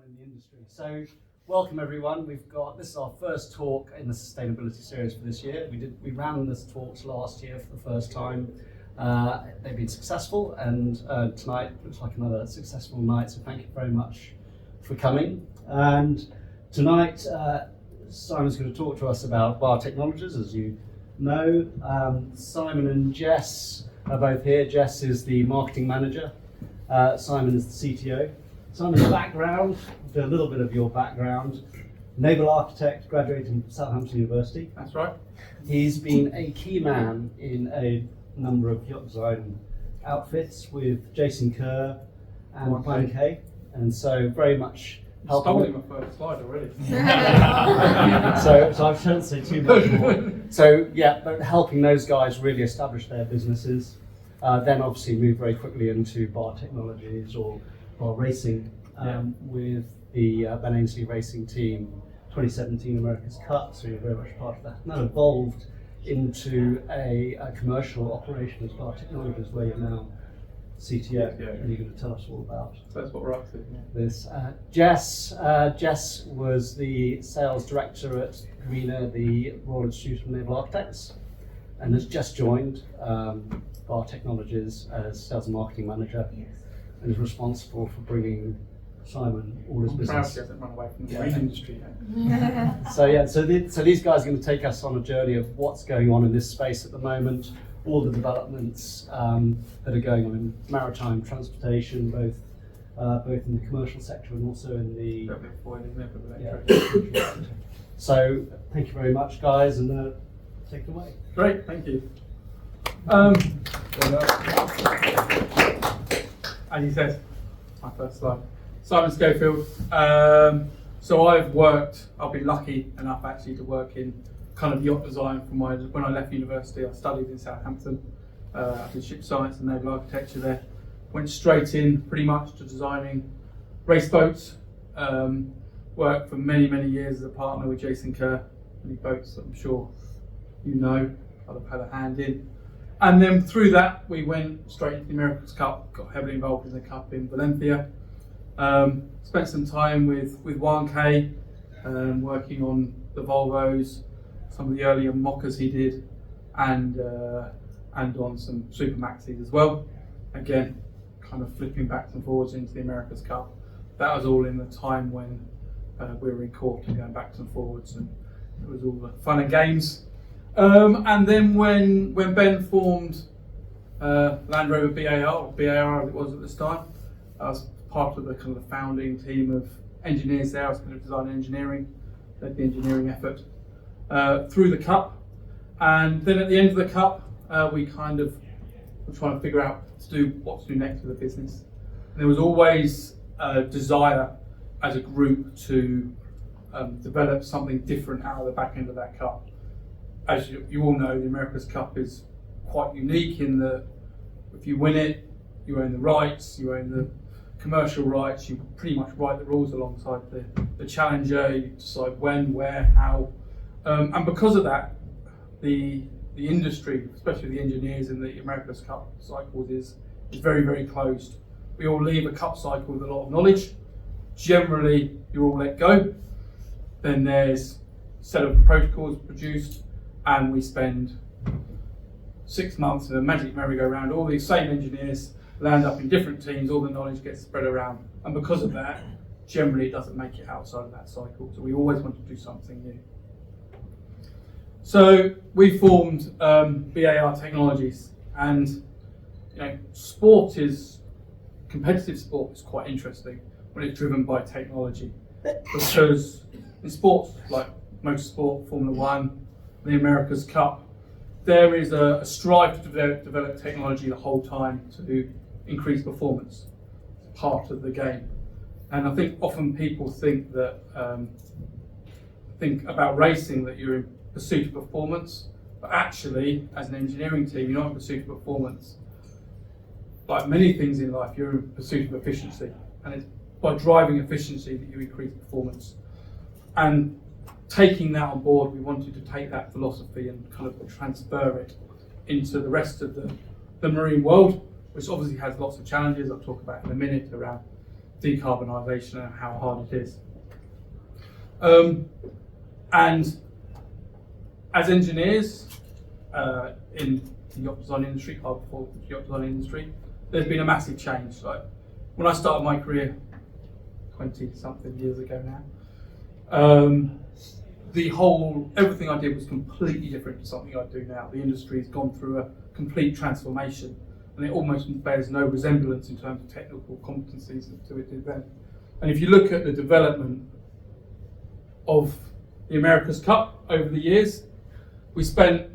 in the industry. So welcome everyone. This is our first talk in the sustainability series for this year. We ran this talks last year for the first time. They've been successful, and tonight looks like another successful night, so thank you very much for coming. And tonight Simon's going to talk to us about biotechnologies. As you know, Simon and Jess are both here. Jess is the marketing manager. Simon is the CTO. Simon's background, a little bit of your background, naval architect, graduated from Southampton University. That's right. He's been a key man in a number of yacht design outfits with Jason Kerr and Plan K, and so very much helping. Stole my first slide already. so I shouldn't say too much more. So yeah, but helping those guys really establish their businesses, then obviously move very quickly into biotechnologies or racing with the Ben Ainsley racing team, 2017 America's Cup, so you're very much part of that. And that evolved into a commercial operation as biotechnologies, where you're now CTO, and you're going to tell us all about. So that's what we're up to. Yeah. This. Jess was the sales director at RENA, the Royal Institute of Naval Architects, and has just joined biotechnologies as sales and marketing manager. Yes. And is responsible for bringing Simon all his business. Proud he hasn't run away from the marine industry yet. So these guys are going to take us on a journey of what's going on in this space at the moment, all the developments that are going on in maritime transportation, both in the commercial sector and also in the. So thank you very much, guys, and take it away. Great, thank you. As you said, my first slide. Simon Schofield. So I've been lucky enough actually to work in kind of yacht design when I left university. I studied in Southampton. I did ship science and naval architecture there. Went straight in pretty much to designing race boats. Worked for many, many years as a partner with Jason Kerr. Many boats that I'm sure you know, I've had a hand in. And then through that, we went straight into the America's Cup, got heavily involved in the Cup in Valencia. Spent some time with 1K, working on the Volvos, some of the earlier mockers he did, and on some Super Maxis as well. Again, kind of flipping backwards and forwards into the America's Cup. That was all in the time when we were in court and going backwards and forwards, and it was all the fun and games. And then when Ben formed Land Rover BAR as it was at this time, I was part of the kind of the founding team of engineers there. I was kind of design and engineering, led the engineering effort through the Cup. And then at the end of the Cup, we kind of were trying to figure out what to do next with the business. And there was always a desire as a group to develop something different out of the back end of that Cup. As you all know, the America's Cup is quite unique in that if you win it, you own the rights, you own the commercial rights, you pretty much write the rules alongside the challenger, you decide when, where, how. And because of that, the industry, especially the engineers in the America's Cup cycles, is very, very closed. We all leave a Cup cycle with a lot of knowledge. Generally, you're all let go. Then there's a set of protocols produced, and we spend 6 months in a magic merry-go-round. All these same engineers land up in different teams, all the knowledge gets spread around. And because of that, generally it doesn't make it outside of that cycle. So we always want to do something new. So we formed BAR Technologies, and competitive sport is quite interesting when it's driven by technology. Because in sports like motorsport, Formula One, the America's Cup, there is a strive to develop technology the whole time to increase performance. It's part of the game. And I think often people think about racing that you're in pursuit of performance, but actually, as an engineering team, you're not in pursuit of performance. Like many things in life, you're in pursuit of efficiency, and it's by driving efficiency that you increase performance. And taking that on board, we wanted to take that philosophy and kind of transfer it into the rest of the marine world, which obviously has lots of challenges I'll talk about in a minute around decarbonisation and how hard it is. And as engineers in the yacht design industry, hydrofoil yacht design industry, there's been a massive change. Like when I started my career 20-something years ago now, everything I did was completely different to something I do now. The industry has gone through a complete transformation, and it almost bears no resemblance in terms of technical competencies to it did then. And if you look at the development of the America's Cup over the years, we spent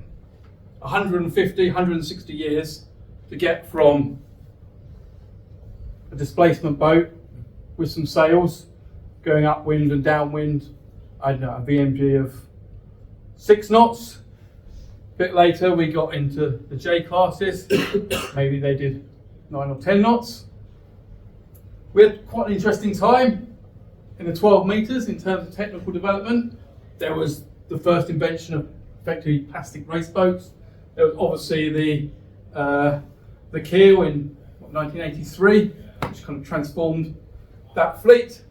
150, 160 years to get from a displacement boat with some sails going upwind and downwind, I don't know, a VMG of 6 knots. A bit later we got into the J classes, maybe they did 9 or 10 knots. We had quite an interesting time in the 12 metres in terms of technical development. There was the first invention of effectively plastic race boats. There was obviously the keel in 1983, which kind of transformed that fleet.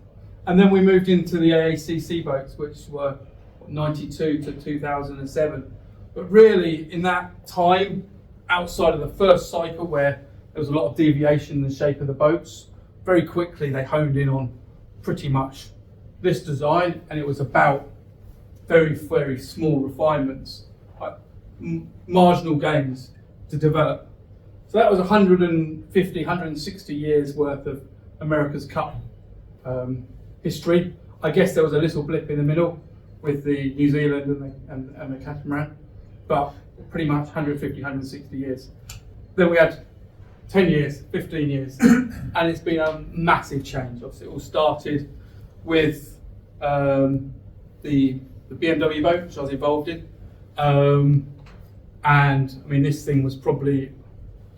And then we moved into the AACC boats, which were 92 to 2007. But really, in that time, outside of the first cycle where there was a lot of deviation in the shape of the boats, very quickly they honed in on pretty much this design, and it was about very, very small refinements, like marginal gains to develop. So that was 150, 160 years worth of America's Cup history. I guess there was a little blip in the middle with the New Zealand and the catamaran, but pretty much 150, 160 years. Then we had 10 years, 15 years, and it's been a massive change. Obviously, it all started with the BMW boat, which I was involved in. And I mean, this thing was probably,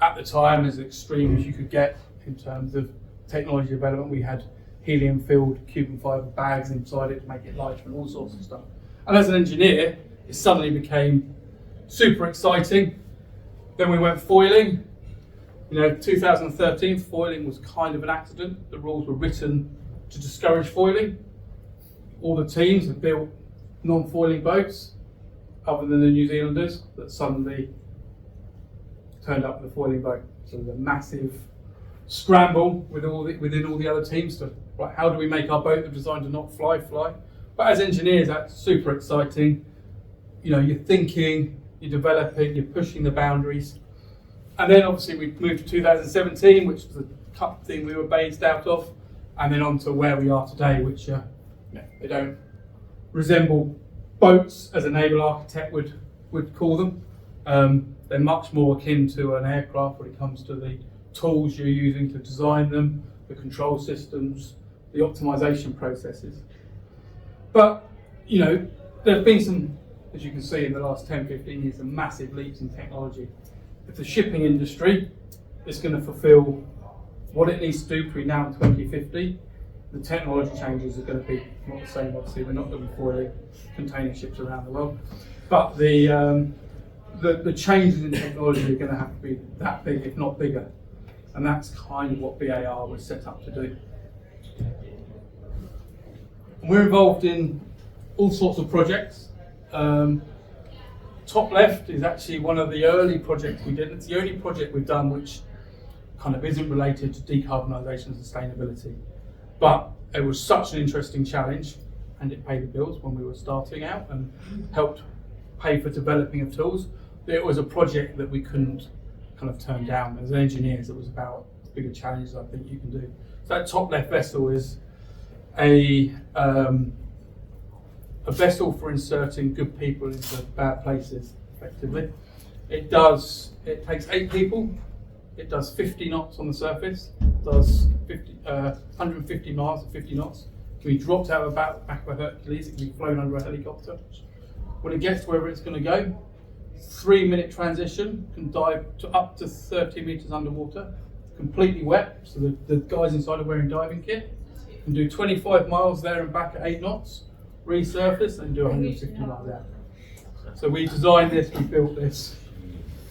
at the time, as extreme as you could get in terms of technology development. We had helium-filled carbon fibre bags inside it to make it lighter and all sorts of stuff. And as an engineer, it suddenly became super exciting. Then we went foiling. 2013, foiling was kind of an accident. The rules were written to discourage foiling. All the teams had built non-foiling boats, other than the New Zealanders, that suddenly turned up with a foiling boat. So there was a massive scramble within all the other teams to, right, how do we make our boat designed to not fly? But as engineers, that's super exciting. You're thinking, you're developing, you're pushing the boundaries. And then obviously we moved to 2017, which was the cup thing we were based out of, and then on to where we are today, which they don't resemble boats as a naval architect would call them. They're much more akin to an aircraft when it comes to the tools you're using to design them, the control systems, the optimization processes. But, there's been some, as you can see in the last 10, 15 years, some massive leaps in technology. If the shipping industry is going to fulfill what it needs to do between now and 2050, the technology changes are going to be not the same. Obviously, we're not going to be foiling container ships around the world, but the changes in technology are going to have to be that big, if not bigger, and that's kind of what BAR was set up to do. And we're involved in all sorts of projects. Top left is actually one of the early projects we did. It's the only project we've done which kind of isn't related to decarbonisation and sustainability. But it was such an interesting challenge, and it paid the bills when we were starting out and helped pay for developing of tools. It was a project that we couldn't kind of turn down. As engineers, it was about as big a challenge as I think you can do. So that top left vessel is a vessel for inserting good people into bad places, effectively. It takes 8 people. It does 50 knots on the surface, does 150 miles at 50 knots. It can be dropped out of the back of a Hercules, it can be flown under a helicopter. When it gets to wherever it's going to go, 3-minute transition, can dive to up to 30 metres underwater, completely wet, so the guys inside are wearing diving kit, can do 25 miles there and back at 8 knots, resurface and do 150 miles out. So we designed this, we built this.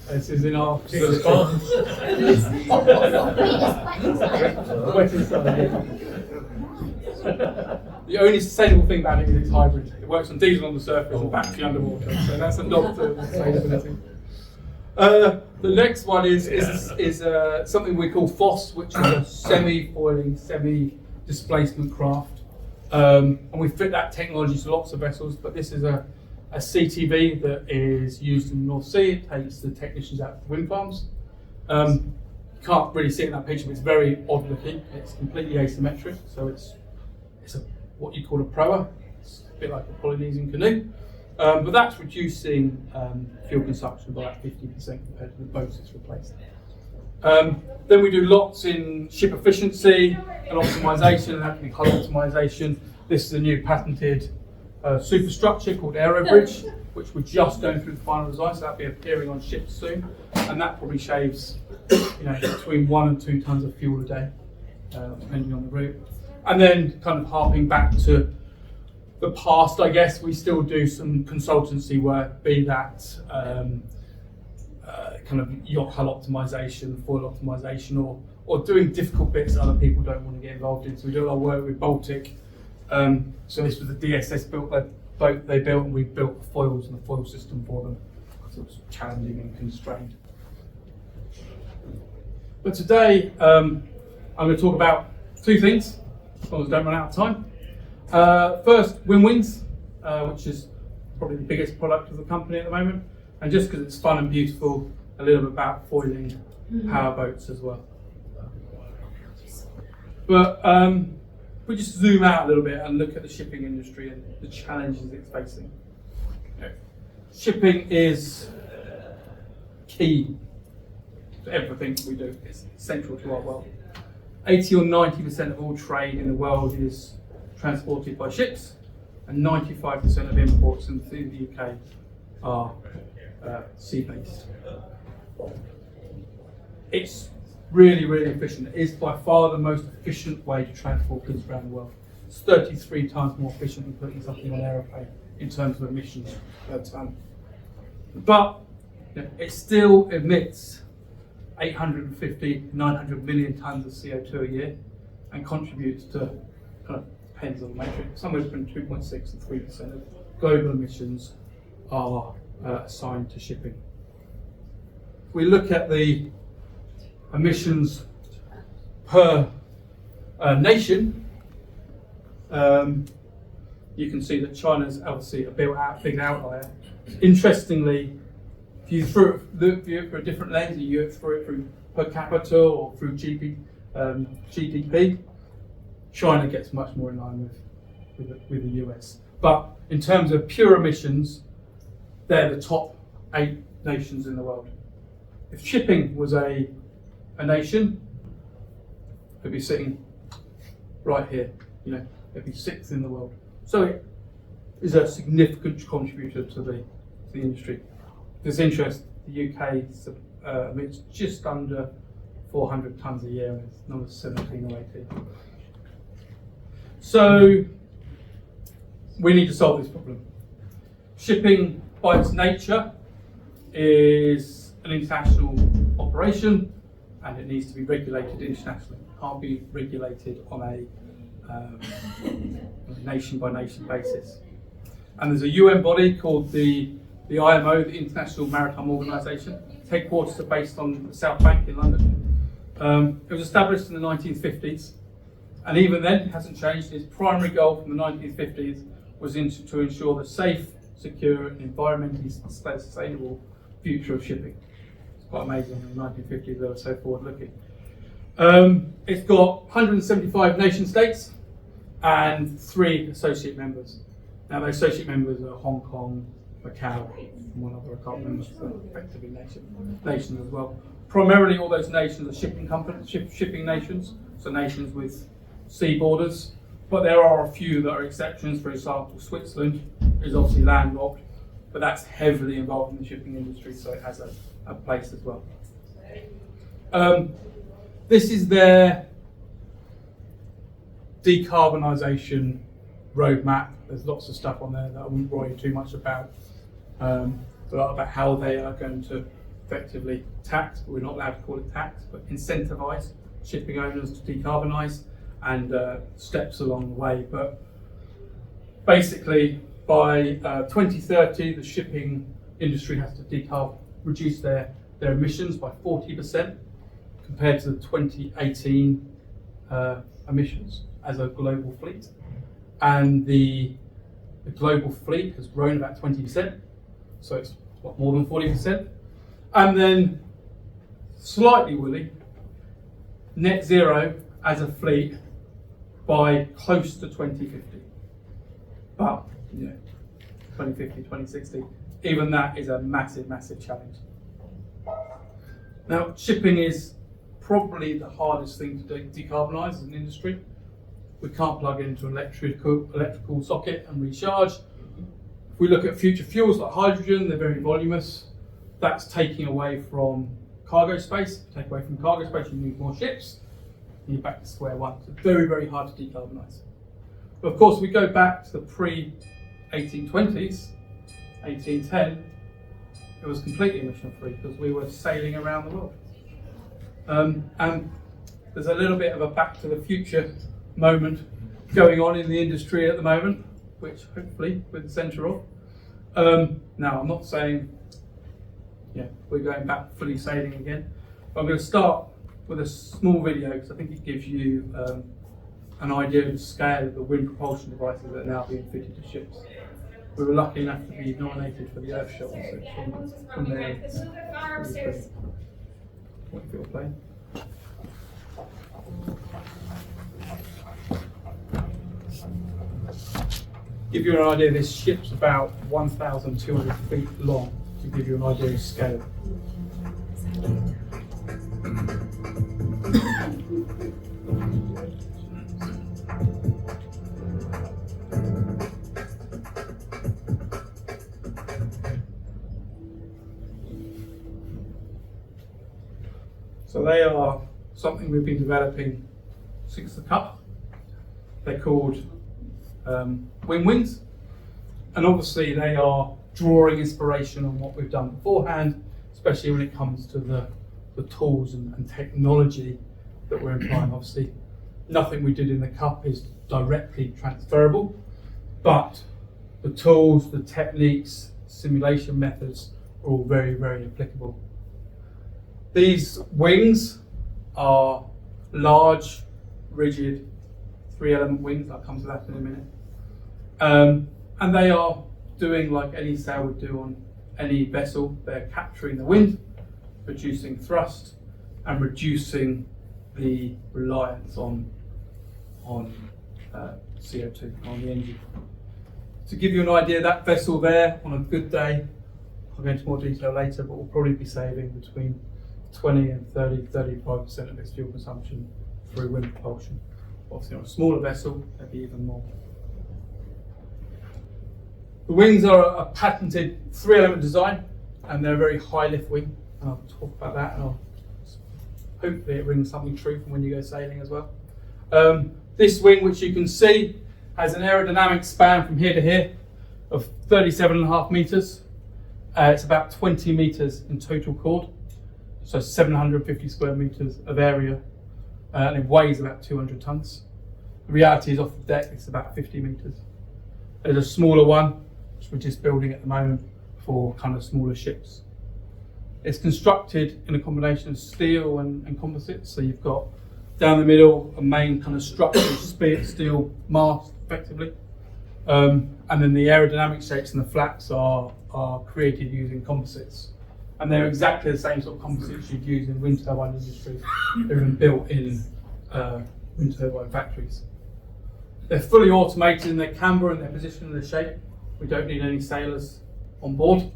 This is in our facility. Wet inside, yeah. The only sustainable thing about it is it's hybrid. It works on diesel on the surface and battery underwater, so that's a nod to sustainability. The next one is something we call FOSS, which is a semi-foiling, semi-displacement craft. And we fit that technology to lots of vessels, but this is a CTV that is used in the North Sea. It takes the technicians out to wind farms. You can't really see it in that picture, but it's very odd looking. It's completely asymmetric, so it's what you call a proa. It's a bit like a Polynesian canoe. But that's reducing fuel consumption by about 50% compared to the boats it's replaced. Then we do lots in ship efficiency and optimization, and that can be hull optimization. This is a new patented superstructure called AeroBridge, which we're just going through the final design, so that'll be appearing on ships soon. And that probably shaves between 1 and 2 tons of fuel a day, depending on the route. And then kind of harping back to the past, I guess, we still do some consultancy work, be that kind of yacht hull optimization, foil optimization, or doing difficult bits that other people don't want to get involved in. So we do a lot of work with Baltic. So this was the DSS boat they built, and we built the foils and the foil system for them. So it was challenging and constrained. But today, I'm going to talk about 2 things, as long as I don't run out of time. First, wins, which is probably the biggest product of the company at the moment, and just because it's fun and beautiful, a little bit about foiling powerboats as well. But if we just zoom out a little bit and look at the shipping industry and the challenges it's facing. Shipping is key to everything we do. It's central to our world. 80 or 90% of all trade in the world is transported by ships, and 95% of imports into the UK are sea-based. It's really, really efficient. It is by far the most efficient way to transport goods around the world. It's 33 times more efficient than putting something on an aeroplane in terms of emissions per tonne. But it still emits 850, 900 million tonnes of CO2 a year and contributes to, kind of depends on the matrix, somewhere between 2.6 and 3% of global emissions are assigned to shipping. If we look at the emissions per nation, you can see that China's obviously a big outlier. Interestingly, if you threw it for a different lens, you threw it through per capita or through GDP, China gets much more in line with the US. But in terms of pure emissions, they're the top 8 nations in the world. If shipping was a nation, it'd be sitting right here. It'd be 6th in the world. So it is a significant contributor to the industry. There's interest. The UK emits just under 400 tonnes a year, and it's number 17 or 18. So we need to solve this problem. Shipping, by its nature, is an international operation, and it needs to be regulated internationally. It can't be regulated on a nation-by-nation basis. And there's a UN body called the IMO, the International Maritime Organization. Its headquarters are based on the South Bank in London. It was established in the 1950s, and even then it hasn't changed. Its primary goal from the 1950s was to ensure the safe, secure, and environmentally sustainable future of shipping. It's quite amazing in the 1950s they were so forward-looking. It's got 175 nation states and 3 associate members. Now, the associate members are Hong Kong, Macau, and one other, I can't remember, so effectively nations as well. Primarily, all those nations are shipping nations, so nations with sea borders. But there are a few that are exceptions. For example, Switzerland is obviously landlocked, but that's heavily involved in the shipping industry, so it has a place as well. This is their decarbonisation roadmap. There's lots of stuff on there that I wouldn't worry too much about, about how they are going to effectively tax, but we're not allowed to call it tax, but incentivise shipping owners to decarbonise. and steps along the way. But basically, by 2030, the shipping industry has to reduce their emissions by 40% compared to the 2018 emissions as a global fleet. And the global fleet has grown about 20%, so it's more than 40%. And then, slightly woolly, net zero as a fleet by close to 2050. But, 2050, 2060, even that is a massive, massive challenge. Now, shipping is probably the hardest thing to decarbonise as an industry. We can't plug into an electrical socket and recharge. If we look at future fuels like hydrogen, they're very voluminous. That's taking away from cargo space. Take away from cargo space, you need more ships, and you're back to square one. So very, very hard to decarbonise. But of course, we go back to the pre-1820s, 1810, it was completely emission free because we were sailing around the world. And there's a little bit of a back to the future moment going on in the industry at the moment, which hopefully we're the centre of. Now, I'm not saying we're going back fully sailing again. But I'm going to start with a small video because I think it gives you an idea of the scale of the wind propulsion devices that are now being fitted to ships. We were lucky enough to be nominated for the Earth Shuttle, so from there. What do you feel playing? Give you an idea, this ship's about 1,200 feet long, to give you an idea of scale. So they are something we've been developing since the Cup. They're called wings, and obviously they are drawing inspiration on what we've done beforehand, especially when it comes to the tools and technology that we're applying. Obviously, nothing we did in the Cup is directly transferable, but the tools, the techniques, simulation methods are all very, very applicable. These wings are large, rigid, 3-element wings. I'll come to that in a minute. And they are doing like any sail would do on any vessel. They're capturing the wind, reducing thrust, and reducing the reliance on CO2 on the engine. To give you an idea, that vessel there, on a good day, I'll go into more detail later, but we'll probably be saving between 20 and 35% of its fuel consumption through wind propulsion. Obviously on a smaller vessel, there'd be even more. The wings are a patented 3-element design, and they're a very high lift wing, and I'll talk about that, and hopefully it rings something true from when you go sailing as well. This wing, which you can see, has an aerodynamic span from here to here of 37.5 metres. It's about 20 metres in total chord, so 750 square metres of area, and it weighs about 200 tonnes. The reality is off the deck it's about 50 metres. There's a smaller one, which we're just building at the moment for kind of smaller ships. It's constructed in a combination of steel and composites, so you've got down the middle a main kind of structural steel mast effectively, and then the aerodynamic shapes and the flaps are created using composites, and they're exactly the same sort of composites you'd use in wind turbine industry. They're even built in wind turbine factories. They're fully automated in their camber and their position and their shape. We don't need any sailors on board.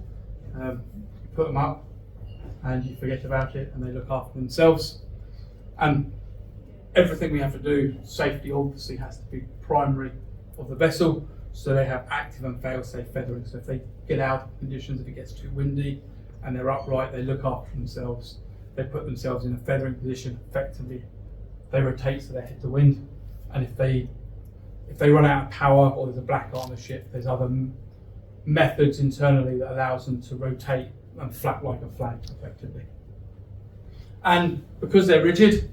You put them up and you forget about it, and they look after themselves. And everything we have to do, safety obviously has to be primary of the vessel, so they have active and fail-safe feathering. So if they get out of conditions, if it gets too windy and they're upright, they look after themselves. They put themselves in a feathering position effectively. They rotate so they hit the wind, and if they run out of power or there's a black on the ship, there's other methods internally that allows them to rotate and flap like a flag effectively. And because they're rigid,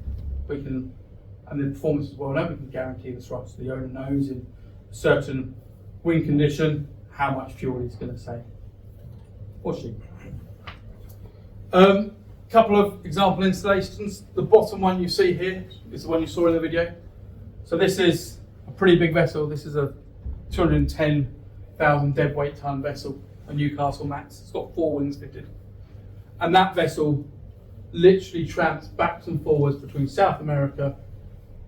we can and the performance is well known. We can guarantee the thrust. The owner knows in a certain wind condition how much fuel he's going to save, or she. Couple of example installations. The bottom one you see here is the one you saw in the video. So this is a pretty big vessel. This is a 210,000 deadweight ton vessel, a Newcastle Max. It's got 4 wings fitted. And that vessel literally tramps backwards and forwards between South America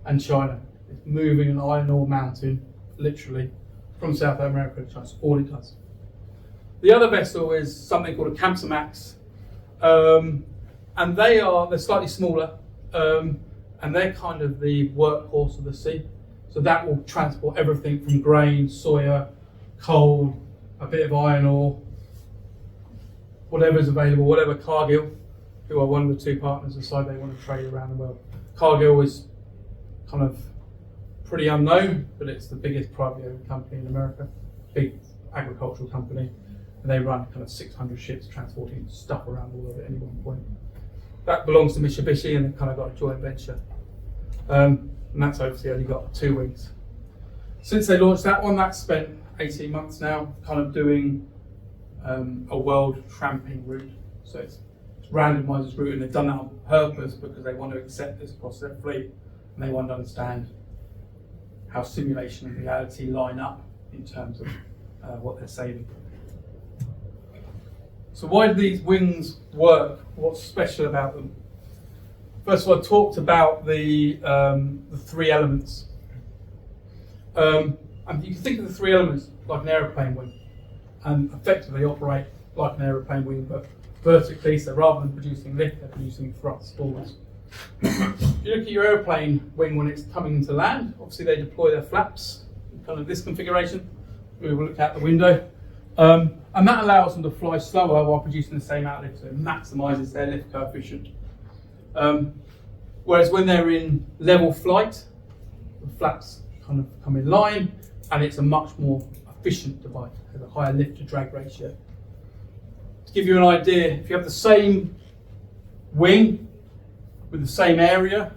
and China. It's moving an iron ore mountain, literally, from South America to China. That's all it does. The other vessel is something called a Kamsarmax. And they're slightly smaller, and they're kind of the workhorse of the sea. So that will transport everything from grain, soya, coal, a bit of iron ore, whatever's available, whatever. Cargill, who are one of the 2 partners, decide they want to trade around the world. Cargill is kind of pretty unknown, but it's the biggest privately owned company in America, big agricultural company, and they run kind of 600 ships transporting stuff around the world at any one point. That belongs to Mitsubishi, and they've kind of got a joint venture. And that's obviously only got 2 wings. Since they launched that one, that's spent 18 months now, kind of doing a world tramping route. So it's randomised this route, and they've done that on purpose because they want to accept this across their fleet, and they want to understand how simulation and reality line up in terms of what they're saving. So why do these wings work? What's special about them? First of all, I talked about the 3 elements. And you can think of the 3 elements like an aeroplane wing, and effectively operate like an aeroplane wing, but vertically. So rather than producing lift, they're producing thrust forwards. If you look at your aeroplane wing when it's coming into land, obviously they deploy their flaps in kind of this configuration. We will look out the window. And that allows them to fly slower while producing the same outlift, so it maximises their lift coefficient. Whereas when they're in level flight, the flaps kind of come in line, and it's a much more efficient device. It has a higher lift to drag ratio. To give you an idea, if you have the same wing with the same area,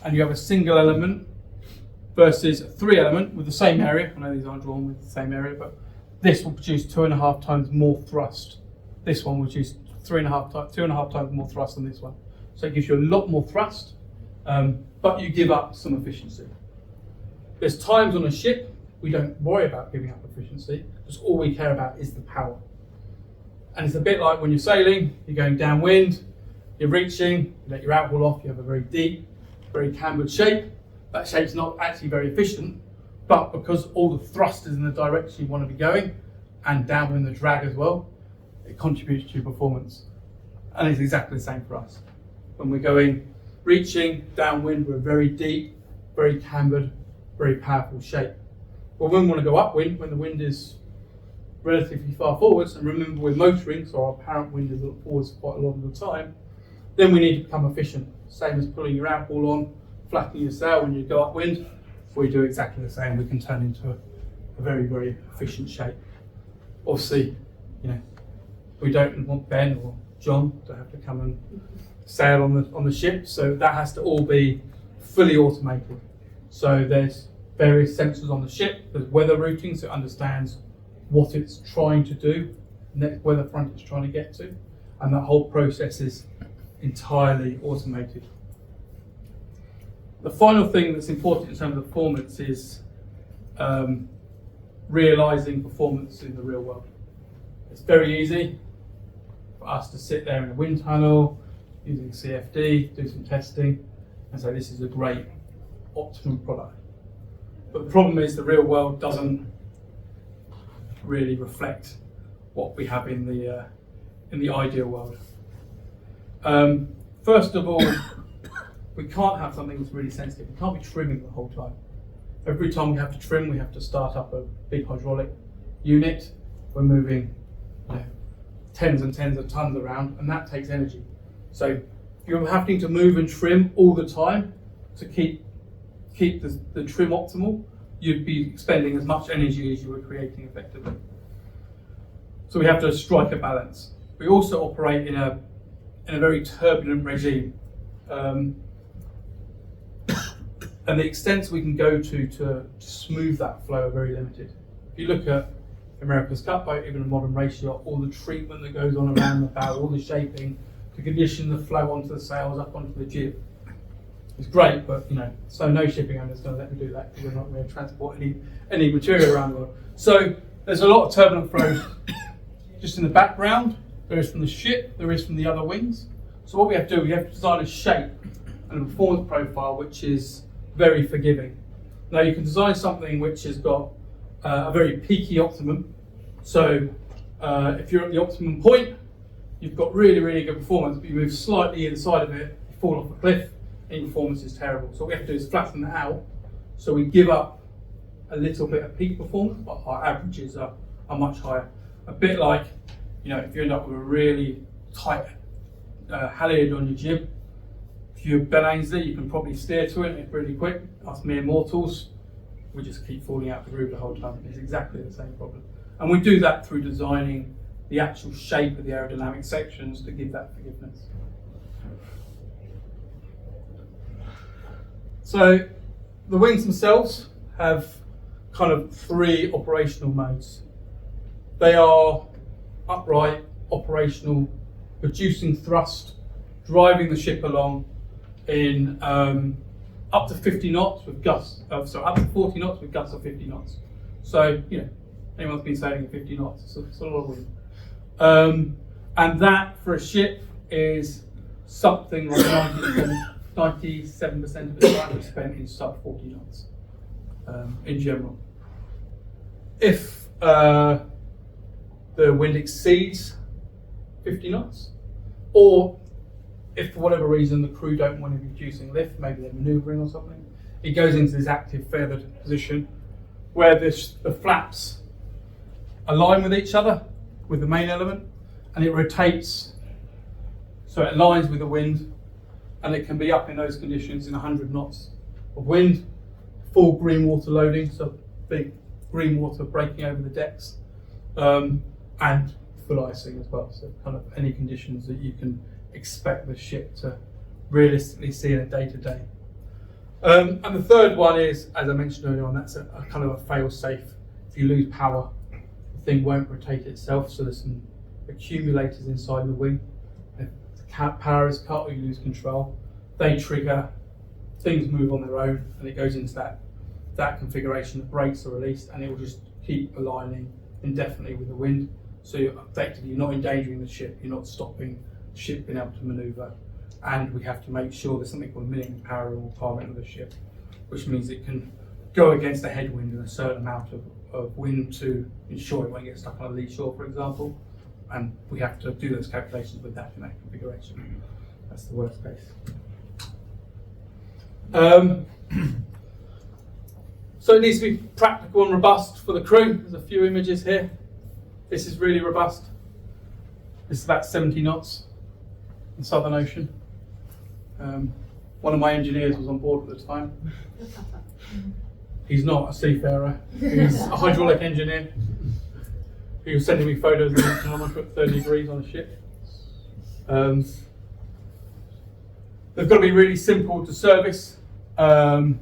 and you have a single element versus a 3 element with the same area, I know these aren't drawn with the same area, but this will produce 2.5 times more thrust. This one will produce 2.5 times more thrust than this one. So it gives you a lot more thrust, but you give up some efficiency. There's times on a ship we don't worry about giving up efficiency, because all we care about is the power. And it's a bit like when you're sailing, you're going downwind, you're reaching, you let your outhaul off, you have a very deep, very cambered shape. That shape's not actually very efficient, but because all the thrust is in the direction you want to be going, and downwind the drag as well, it contributes to your performance. And it's exactly the same for us. When we're going reaching downwind, we're very deep, very cambered, very powerful shape. But when we want to go upwind, when the wind is relatively far forwards, and remember we're motoring, so our apparent wind is forwards quite a lot of the time, then we need to become efficient. Same as pulling your outhaul on, flattening your sail when you go upwind. We do exactly the same. We can turn into a very, very efficient shape. Obviously, we don't want Ben or John to have to come and sail on the ship, so that has to all be fully automated. So there's various sensors on the ship. There's weather routing, so it understands what it's trying to do, next weather front it's trying to get to, and that whole process is entirely automated. The final thing that's important in terms of performance is realising performance in the real world. It's very easy for us to sit there in a wind tunnel using CFD, do some testing, and say this is a great optimum product. But the problem is the real world doesn't really reflect what we have in the ideal world. First of all, we can't have something that's really sensitive. We can't be trimming the whole time. Every time we have to trim, we have to start up a big hydraulic unit. We're moving tens and tens of tons around, and that takes energy. So if you're having to move and trim all the time to keep the trim optimal, you'd be expending as much energy as you were creating effectively. So we have to strike a balance. We also operate in a And the extents we can go to smooth that flow are very limited. If you look at America's Cup boat, even a modern race yacht, all the treatment that goes on around the bow, all the shaping to condition the flow onto the sails, up onto the jib, it's great, but so no shipping owner's going to let me do that because we're not going to transport any material around the world. So there's a lot of turbulent flow just in the background. There is from the ship, there is from the other wings. So what we have to do, we have to design a shape and a performance profile which is very forgiving. Now you can design something which has got a very peaky optimum. So if you're at the optimum point, you've got really, really good performance, but you move slightly either side of it, you fall off a cliff, and your performance is terrible. So what we have to do is flatten that out, so we give up a little bit of peak performance, but our averages are much higher. A bit like, if you end up with a really tight halyard on your jib, if you're Ben Ainsley, you can probably steer to it really quick. Us mere mortals, we just keep falling out the groove the whole time. It's exactly the same problem. And we do that through designing the actual shape of the aerodynamic sections to give that forgiveness. So the wings themselves have kind of 3 operational modes. They are upright, operational, reducing thrust, driving the ship along in up to 50 knots with gusts, up to 40 knots with gusts of 50 knots. So, anyone's been sailing at 50 knots, it's a lot of wind. And that for a ship is something like 97% of the time is spent in sub 40 knots in general. If the wind exceeds 50 knots, or if for whatever reason the crew don't want to be reducing lift, maybe they're manoeuvring or something, it goes into this active feathered position where the flaps align with each other with the main element, and it rotates so it aligns with the wind, and it can be up in those conditions in 100 knots of wind, full green water loading, so big green water breaking over the decks, and full icing as well, so kind of any conditions that you can expect the ship to realistically see in a day-to-day. And the third one is, as I mentioned earlier on, that's a kind of a fail-safe. If you lose power, the thing won't rotate itself, so there's some accumulators inside the wing. If the power is cut or you lose control, they trigger, things move on their own, and it goes into that configuration. The brakes are released, and it will just keep aligning indefinitely with the wind. So you're not endangering the ship, you're not stopping the ship being able to manoeuvre. And we have to make sure there's something called minimum power requirement of the ship, which means it can go against a headwind and a certain amount of wind to ensure it won't get stuck on a lee shore, for example. And we have to do those calculations with that in that configuration. That's the worst case. So it needs to be practical and robust for the crew. There's a few images here. This is really robust. This is about 70 knots in the Southern Ocean. One of my engineers was on board at the time. He's not a seafarer, he's a hydraulic engineer. He was sending me photos of the time I put 30 degrees on a ship. They've got to be really simple to service. The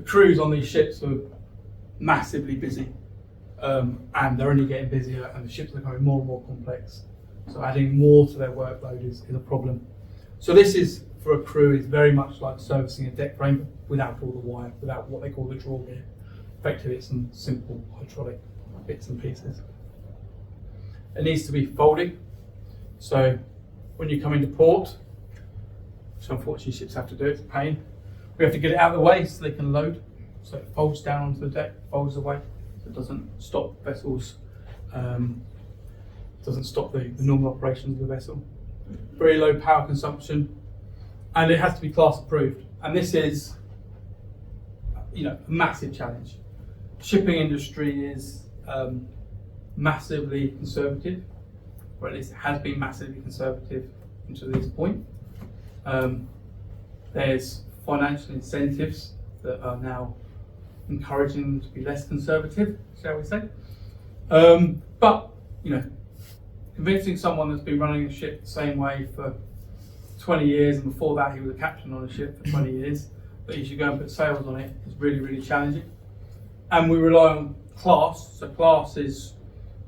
crews on these ships are massively busy, and they're only getting busier, and the ships are becoming more and more complex. So adding more to their workload is a problem. So this is, for a crew, is very much like servicing a deck frame without all the wire, without what they call the draw gear. Effectively, it's some simple hydraulic bits and pieces. It needs to be folding. So when you come into port, which unfortunately ships have to do, it's a pain. We have to get it out of the way so they can load. So it folds down onto the deck, folds away, so it doesn't stop vessels, doesn't stop the normal operations of the vessel. Very low power consumption, and it has to be class approved. And this is, a massive challenge. Shipping industry is massively conservative, or at least it has been massively conservative until this point. There's financial incentives that are now encouraging them to be less conservative, shall we say. But, convincing someone that's been running a ship the same way for 20 years, and before that he was a captain on a ship for 20 years, that you should go and put sails on it is really, really challenging. And we rely on class. So class is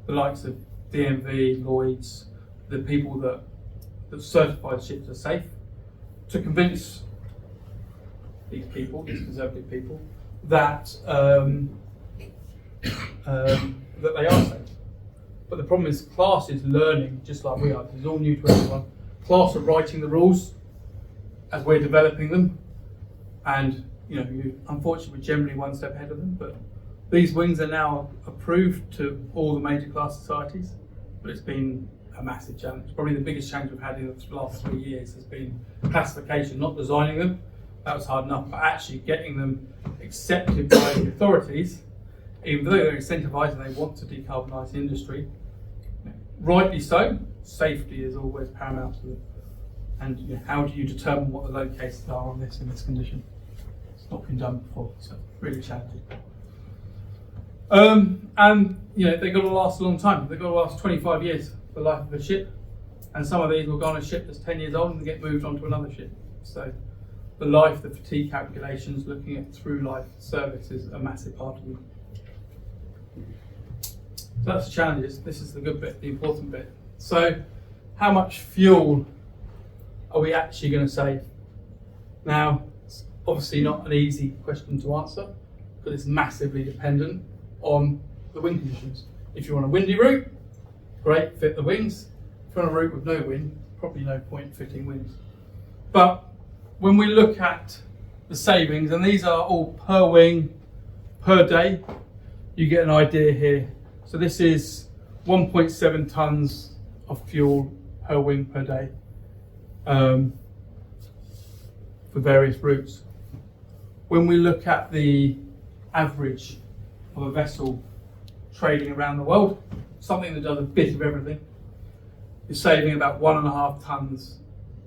the likes of DMV, Lloyd's, the people that certify ships are safe, to convince these people, these conservative people, that that they are safe. But the problem is class is learning just like we are. It's all new to everyone. Class are writing the rules as we're developing them, and unfortunately we're generally one step ahead of them. But these wings are now approved to all the major class societies, but it's been a massive challenge. Probably the biggest challenge we've had in the last 3 years has been classification, not designing them. That was hard enough, but actually getting them accepted by the authorities, even though they're incentivised and they want to decarbonise the industry. Rightly so, safety is always paramount to them. And how do you determine what the load cases are on this in this condition? It's not been done before, so really challenging. And they've got to last a long time. They've got to last 25 years, the life of a ship. And some of these will go on a ship that's 10 years old and get moved on to another ship. So the life, the fatigue calculations, looking at through life service is a massive part of them. So that's the challenges. This is the good bit, the important bit. So how much fuel are we actually going to save? Now, it's obviously not an easy question to answer, but it's massively dependent on the wind conditions. If you're on a windy route, great, fit the wings. If you're on a route with no wind, probably no point fitting wings. But when we look at the savings, and these are all per wing, per day, you get an idea here. So this is 1.7 tonnes of fuel per wing per day for various routes. When we look at the average of a vessel trading around the world, something that does a bit of everything, you're saving about 1.5 tonnes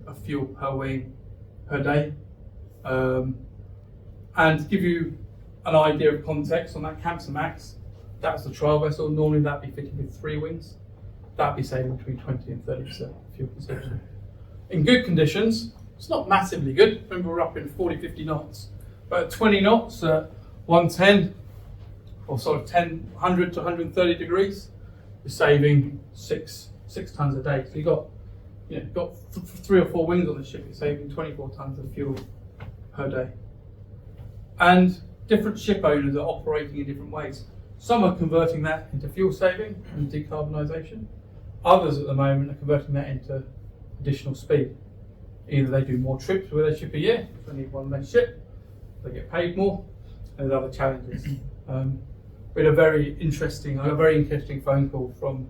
of fuel per wing per day. And to give you an idea of context on that Max, that's the trial vessel. Normally that'd be fitted with 3 wings. That'd be saving between 20 and 30% fuel consumption. In good conditions, it's not massively good. Remember, we're up in 40, 50 knots. But at 20 knots at 110, or sort of 100 to 130 degrees, you're saving 6 tonnes a day. So you've got 3 or 4 wings on the ship, you're saving 24 tonnes of fuel per day. And different ship owners are operating in different ways. Some are converting that into fuel saving and decarbonisation. Others at the moment are converting that into additional speed. Either they do more trips with their ship a year, if they need one less ship, they get paid more, and there's other challenges. We had a very interesting phone call from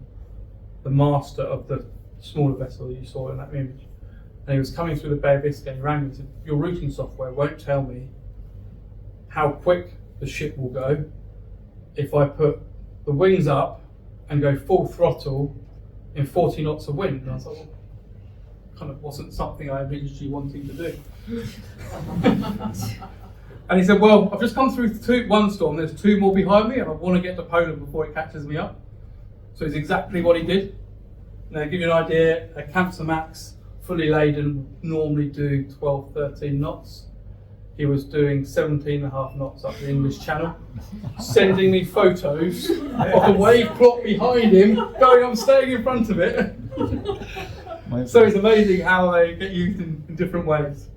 the master of the smaller vessel that you saw in that image. And he was coming through the Bay of Biscay and he rang me and said, your routing software won't tell me how quick the ship will go if I put the wings up and go full throttle in 40 knots of wind. And I was like, well, kind of wasn't something I envisaged you wanting to do. And he said, well, I've just come through one storm, there's 2 more behind me, and I want to get to Poland before it catches me up. So it's exactly what he did. Now, to give you an idea, a Max fully laden normally do 12, 13 knots. He was doing 17.5 knots up the English Channel, sending me photos of the wave plot behind him, going, I'm staying in front of it. So it's amazing how they get used in different ways.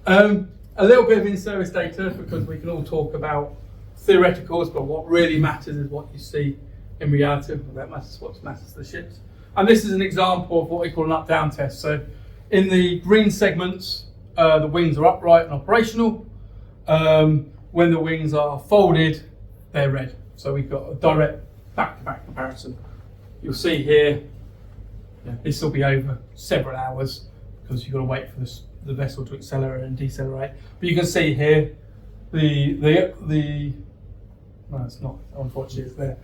A little bit of in-service data, because we can all talk about theoreticals, but what really matters is what you see in reality. That matters, what matters to the ships. And this is an example of what we call an up-down test. So in the green segments, the wings are upright and operational. When the wings are folded, they're red. So we've got a direct back-to-back comparison. You'll see here, this will be over several hours because you've got to wait for the vessel to accelerate and decelerate. But you can see here, no, it's not, unfortunately it's there.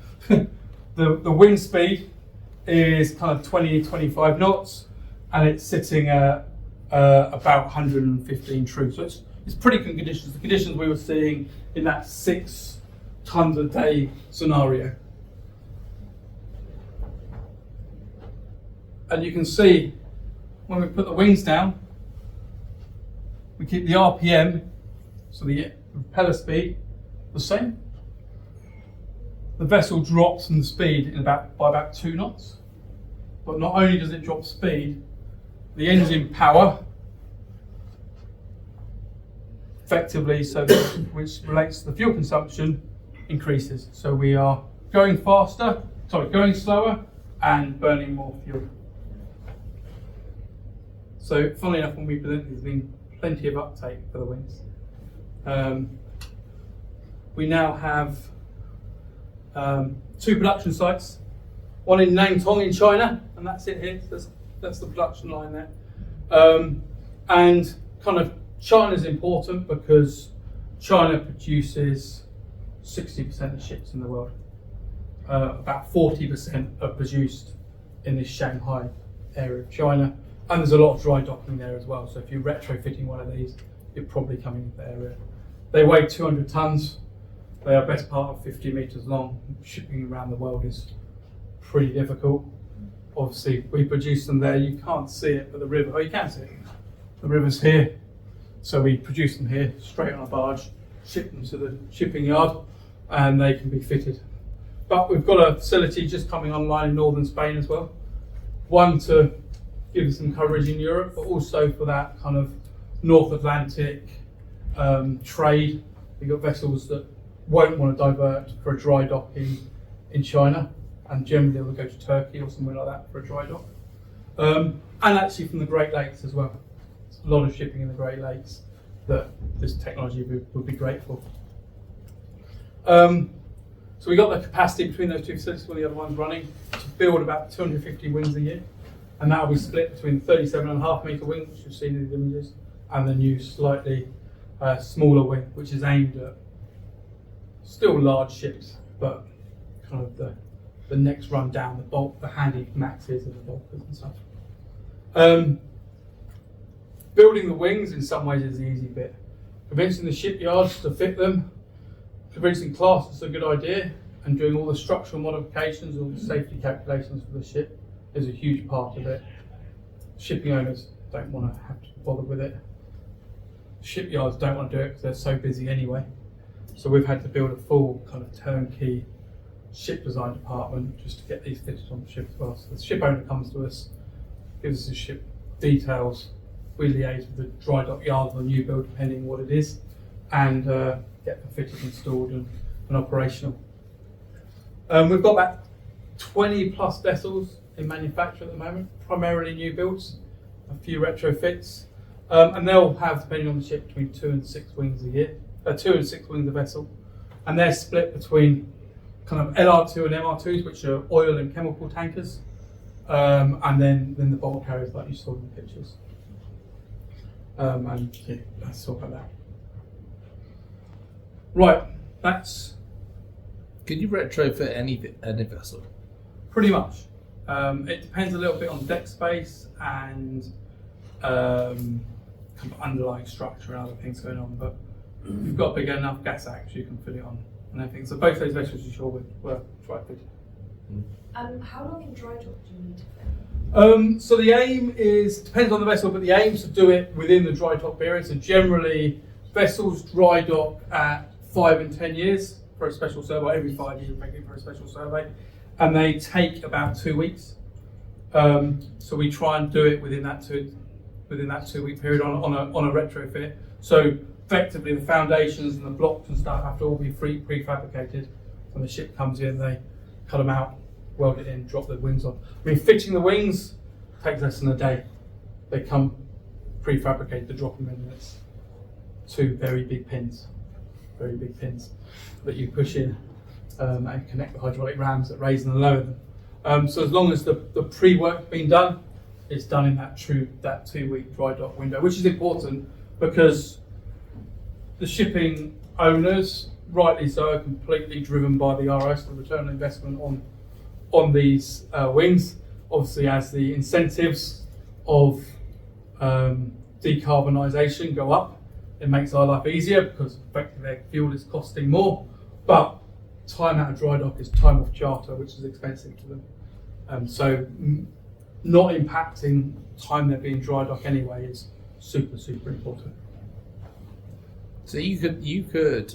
the wind speed is kind of 20, 25 knots, and it's sitting at about 115 true. So it's pretty good conditions. The conditions we were seeing in that 6 tonnes a day scenario. And you can see when we put the wings down, we keep the RPM, so the propeller speed, the same. The vessel drops in the speed by about 2 knots. But not only does it drop speed, the engine power, effectively, which relates to the fuel consumption, increases. So we are going slower and burning more fuel. So funnily enough, when we presented, there's been plenty of uptake for the wings. We now have 2 production sites, one in Nantong in China, and that's it here, that's the production line there. And kind of China's important because China produces 60% of ships in the world. About 40% are produced in this Shanghai area of China, and there's a lot of dry docking there as well. So if you're retrofitting one of these, you're probably coming into the area. They weigh 200 tons. They are best part of 50 meters long. Shipping around the world is pretty difficult. Obviously, we produce them there. You can't see it, but the river, oh, you can see it. The river's here. So we produce them here, straight on a barge, ship them to the shipping yard, and they can be fitted. But we've got a facility just coming online in northern Spain as well. One to give us some coverage in Europe, but also for that kind of North Atlantic trade. We've got vessels that won't want to divert for a dry dock in China, and generally they will go to Turkey or somewhere like that for a dry dock. And actually from the Great Lakes as well. There's a lot of shipping in the Great Lakes that this technology would be great for. So we got the capacity between those 2 facilities, when the other one's running, to build about 250 wings a year. And that will be split between 37.5 metre wing, which you've seen in the images, and the new slightly smaller wing, which is aimed at still large ships, but kind of the next run down, the bulk, the handy maxes and the bulkers and stuff. Building the wings in some ways is the easy bit. Convincing the shipyards to fit them, convincing class it's a good idea, and doing all the structural modifications, all the safety calculations for the ship is a huge part of it. Shipping owners don't want to have to bother with it. Shipyards don't want to do it because they're so busy anyway. So we've had to build a full kind of turnkey ship design department just to get these fitted on the ship as well. So the ship owner comes to us, gives us the ship details, we liaise with the dry dock yard or the new build, depending on what it is, and get them fitted, installed and operational. We've got about 20 plus vessels in manufacture at the moment, primarily new builds, a few retrofits, and they'll have, depending on the ship, between 2 and 6 wings a year, 2 and 6 wings a vessel, and they're split between kind of LR2 and MR2s, which are oil and chemical tankers, and then the bulk carriers like you saw in the pictures. And yeah, let's talk about that. Right, that's Can you retrofit any vessel? pretty much. It depends a little bit on deck space and kind of underlying structure and other things going on, but if you've got a big enough gas axe, you can fit it on and everything. So both those vessels you saw were dry fitted. How long in dry dock do you need to fit? So the aim is, depends on the vessel, but the aim is to do it within the dry dock period. So generally, vessels dry dock at 5 and 10 years for a special survey, every 5 years maybe for a special survey, and they take about 2 weeks. So we try and do it within that 2 week period on a retrofit. So effectively, the foundations and the blocks and stuff have to all be prefabricated. When the ship comes in, they cut them out, weld it in, drop the wings on. I mean, fitting the wings takes less than a day. They come prefabricated, the dropping in, and it's 2 very big pins that you push in and connect the hydraulic rams that raise and lower them. So as long as the pre-work's been done, it's done in that 2 week dry dock window, which is important because the shipping owners, rightly so, are completely driven by the ROS, the return on investment on these wings. Obviously, as the incentives of decarbonisation go up, it makes our life easier because effectively their fuel is costing more, but time out of dry dock is time off charter, which is expensive to them. So not impacting time they're being dry dock anyway is super, super important. So you could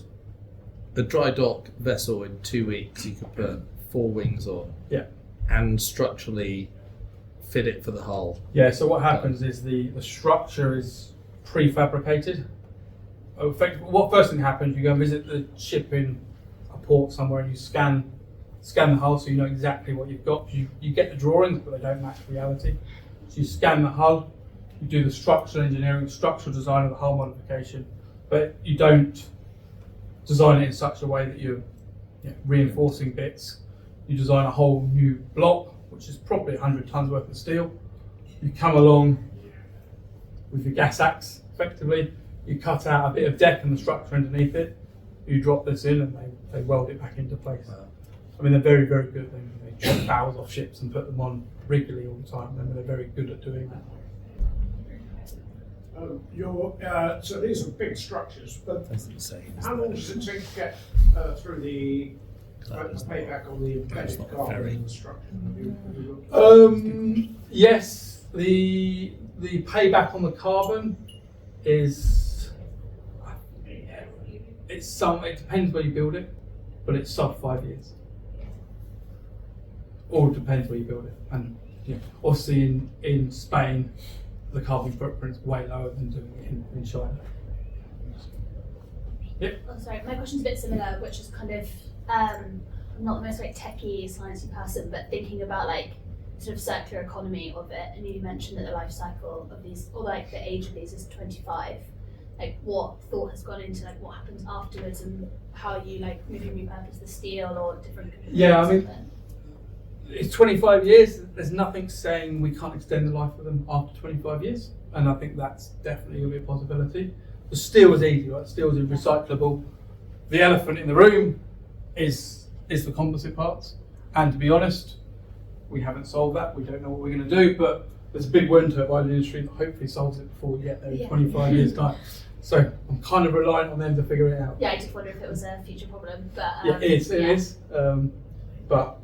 a dry dock vessel in 2 weeks. You could put 4 wings on. Yeah. And structurally fit it for the hull. Yeah. So what happens is the structure is prefabricated. What first thing happens? You go and visit the ship in a port somewhere, and you scan the hull, so you know exactly what you've got. You get the drawings, but they don't match reality. So you scan the hull, you do the structural engineering, structural design of the hull modification, but you don't design it in such a way that you're reinforcing bits. You design a whole new block, which is probably 100 tons worth of steel. You come along with your gas axe, effectively. You cut out a bit of deck and the structure underneath it. You drop this in, and they weld it back into place. Wow. I mean, they're very, very good. They chop barrels off ships and put them on regularly all the time. I mean, they're very good at doing that. So these are big structures, but That's insane. how long does it take to get through the payback on the embedded not carbon very- in the structure? Have you looked at Yes, the payback on the carbon is it depends where you build it, but it's sub 5 years. Or it depends where you build it, and obviously in Spain, the carbon footprint is way lower than doing it in China. Oh, sorry, my question's a bit similar, which is kind of I'm not the most techie, sciencey person, but thinking about sort of circular economy of it. And you mentioned that the life cycle of these, or the age of these, is 25. What thought has gone into what happens afterwards, and how you maybe repurpose the steel or different components? Yeah, I mean, of it? it's 25 years. There's nothing saying we can't extend the life of them after 25 years, and I think that's definitely going to be a possibility. The steel is easy, right? Steel is recyclable. The elephant in the room is the composite parts, and to be honest, we haven't solved that. We don't know what we're going to do, but there's a big wind turbine industry that hopefully solves it before we get there in 25 years' time. So I'm kind of reliant on them to figure it out. Yeah, I just wonder if it was a future problem, but Yeah, it is. But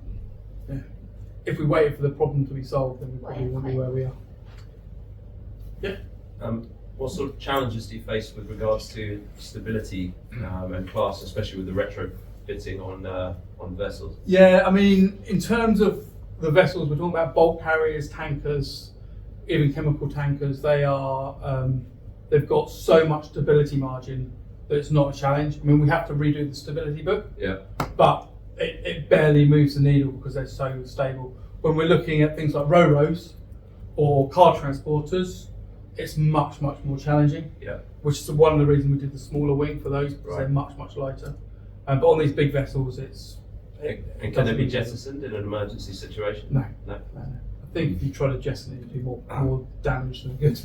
if we waited for the problem to be solved, then we probably wouldn't be where we are. Yeah. What sort of challenges do you face with regards to stability and class, especially with the retrofitting on vessels? Yeah, I mean, in terms of the vessels, we're talking about bulk carriers, tankers, even chemical tankers. They are, they've got so much stability margin that it's not a challenge. I mean, we have to redo the stability book, but it barely moves the needle because they're so stable. When we're looking at things like ro-ros or car transporters, it's much, much more challenging. Which is one of the reasons we did the smaller wing for those, because they're much, much lighter. But on these big vessels, And can they be jettisoned in an emergency situation? No. No. I think if you try to jettison it, you do more damage than good.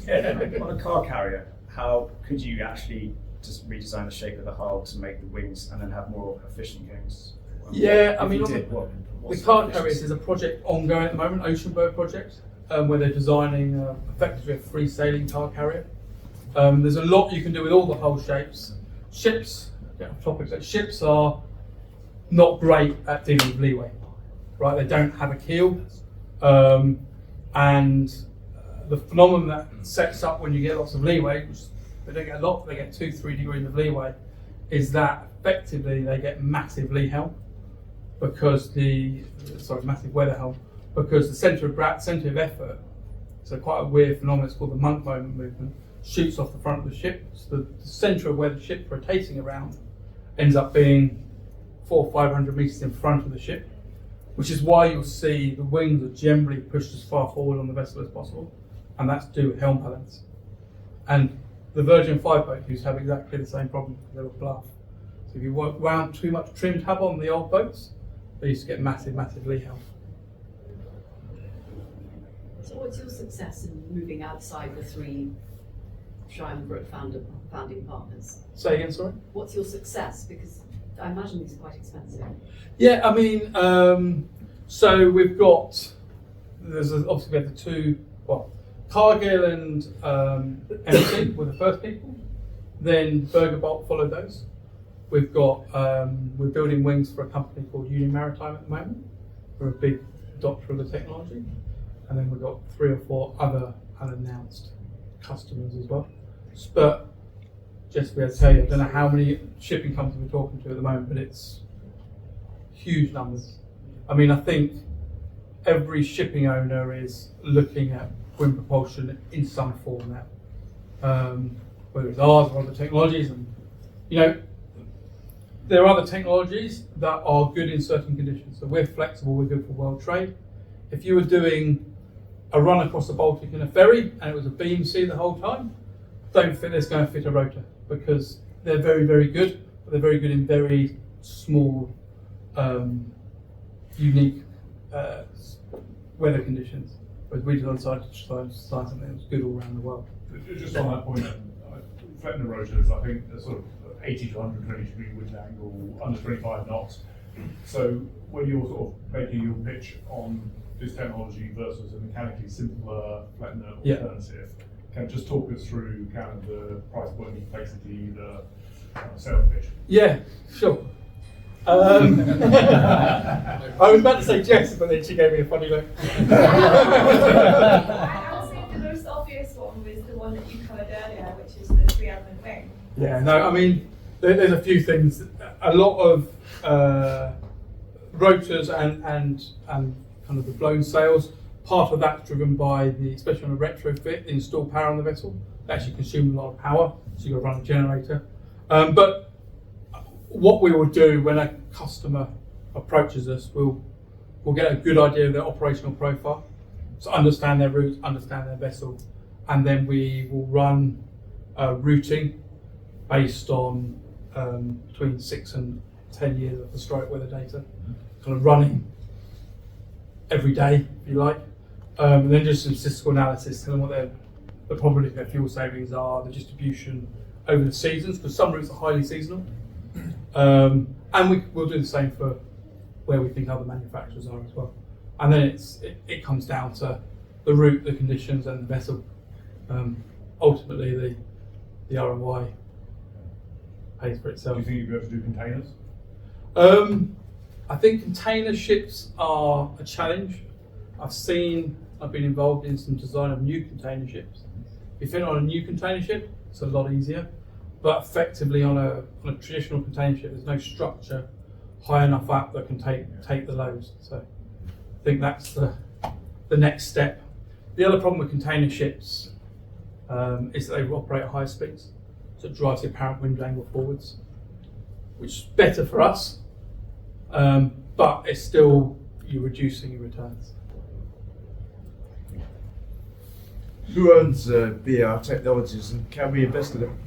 On a car carrier, how could you actually just redesign the shape of the hull to make the wings and then have more efficient wings? Yeah, I mean, If on you did, what's the car efficiency? carriers is a project ongoing at the moment, Oceanbird project, where they're designing effectively a free sailing car carrier. There's a lot you can do with all the hull shapes. Ships, ships are not great at dealing with leeway, right? They don't have a keel, and the phenomenon that sets up when you get lots of leeway, which they don't get a lot, they get 2-3 degrees of leeway, is that effectively they get massive lee helm because massive weather helm, because the centre of effort, so quite a weird phenomenon, it's called the monk moment movement, shoots off the front of the ship. So the centre of where the ship's rotating around ends up being 400 or 500 metres in front of the ship, which is why you'll see the wings are generally pushed as far forward on the vessel as possible, and that's to do with helm balance. And the Virgin 5 boat used to have exactly the same problem because they were bluff. So if you wound too much trim tab on the old boats, they used to get massive, massive lee helm. So what's your success in moving outside the 3 Shire founding partners? Say again, sorry? What's your success? Because I imagine these are quite expensive. Yeah, I mean, so we've got, obviously we have the 2, Cargill and MC were the first people, then Berger Bolt followed those. We've got, we're building wings for a company called Union Maritime at the moment. We're a big adopter of the technology. And then we've got 3 or 4 other unannounced customers as well. But just be able to tell you. I don't know how many shipping companies we're talking to at the moment, but it's huge numbers. I mean, I think every shipping owner is looking at wind propulsion in some form now, whether it's ours or other technologies. And you know, there are other technologies that are good in certain conditions. So we're flexible, we're good for world trade. If you were doing a run across the Baltic in a ferry and it was a beam sea the whole time, don't think it's going to fit a rotor, because they're very, very good, but they're very good in very small, unique weather conditions. Whereas we decided to design something that was good all around the world. Just on that point, flattener rotors, I think, are sort of 80 to 120 degree wind angle, under 25 knots. So when you're sort of making your pitch on this technology versus a mechanically simpler flattener alternative, can you just talk us through kind of the price point, complexity, the sales pitch? Yeah, sure. I was about to say Jess, but then she gave me a funny look. I would say the most obvious one was the one that you covered earlier, which is the 3-element wing. Yeah, no, I mean, there's a few things. A lot of rotors and kind of the blown sails, part of that's driven by especially on a retrofit, the installed power on the vessel. They actually consume a lot of power, so you've got to run a generator. But what we will do when a customer approaches us, we'll get a good idea of their operational profile, so understand their routes, understand their vessel, and then we will run routing based on between 6 and 10 years of historic weather data, kind of running every day, if you like, and then just some statistical analysis, telling what the probability of their fuel savings are, the distribution over the seasons, because some routes are highly seasonal. And we'll do the same for where we think other manufacturers are as well. And then it comes down to the route, the conditions, and the vessel. Ultimately, the ROI pays for itself. Do you think you'd be able to do containers? I think container ships are a challenge. I've been involved in some design of new container ships. If you're on a new container ship, it's a lot easier. But effectively on a traditional container ship, there's no structure high enough up that can take the loads. So I think that's the next step. The other problem with container ships is that they operate at high speeds. So it drives the apparent wind angle forwards, which is better for us, but it's still, you're reducing your returns. Who owns BR Technologies, and can we invest in them?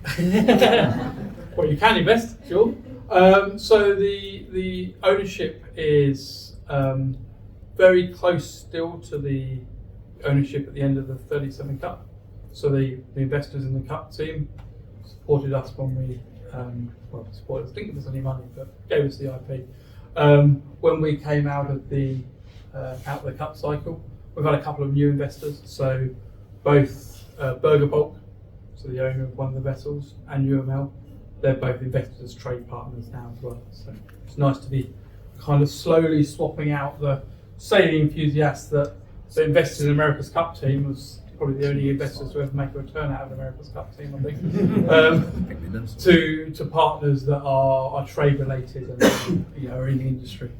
Well, you can invest, sure. So the ownership is very close still to the ownership at the end of the 37 Cup. So the investors in the Cup team supported us when we, supported us, didn't give us any money, but gave us the IP. When we came out of the Cup cycle, we've had a couple of new investors. So both Berger Bulk, so the owner of one of the vessels, and UML, they're both invested as trade partners now as well. So it's nice to be kind of slowly swapping out the sailing enthusiasts that invested in America's Cup team. Was probably the only investors to ever make a return out of America's Cup team, I think, to partners that are trade related and are in the industry.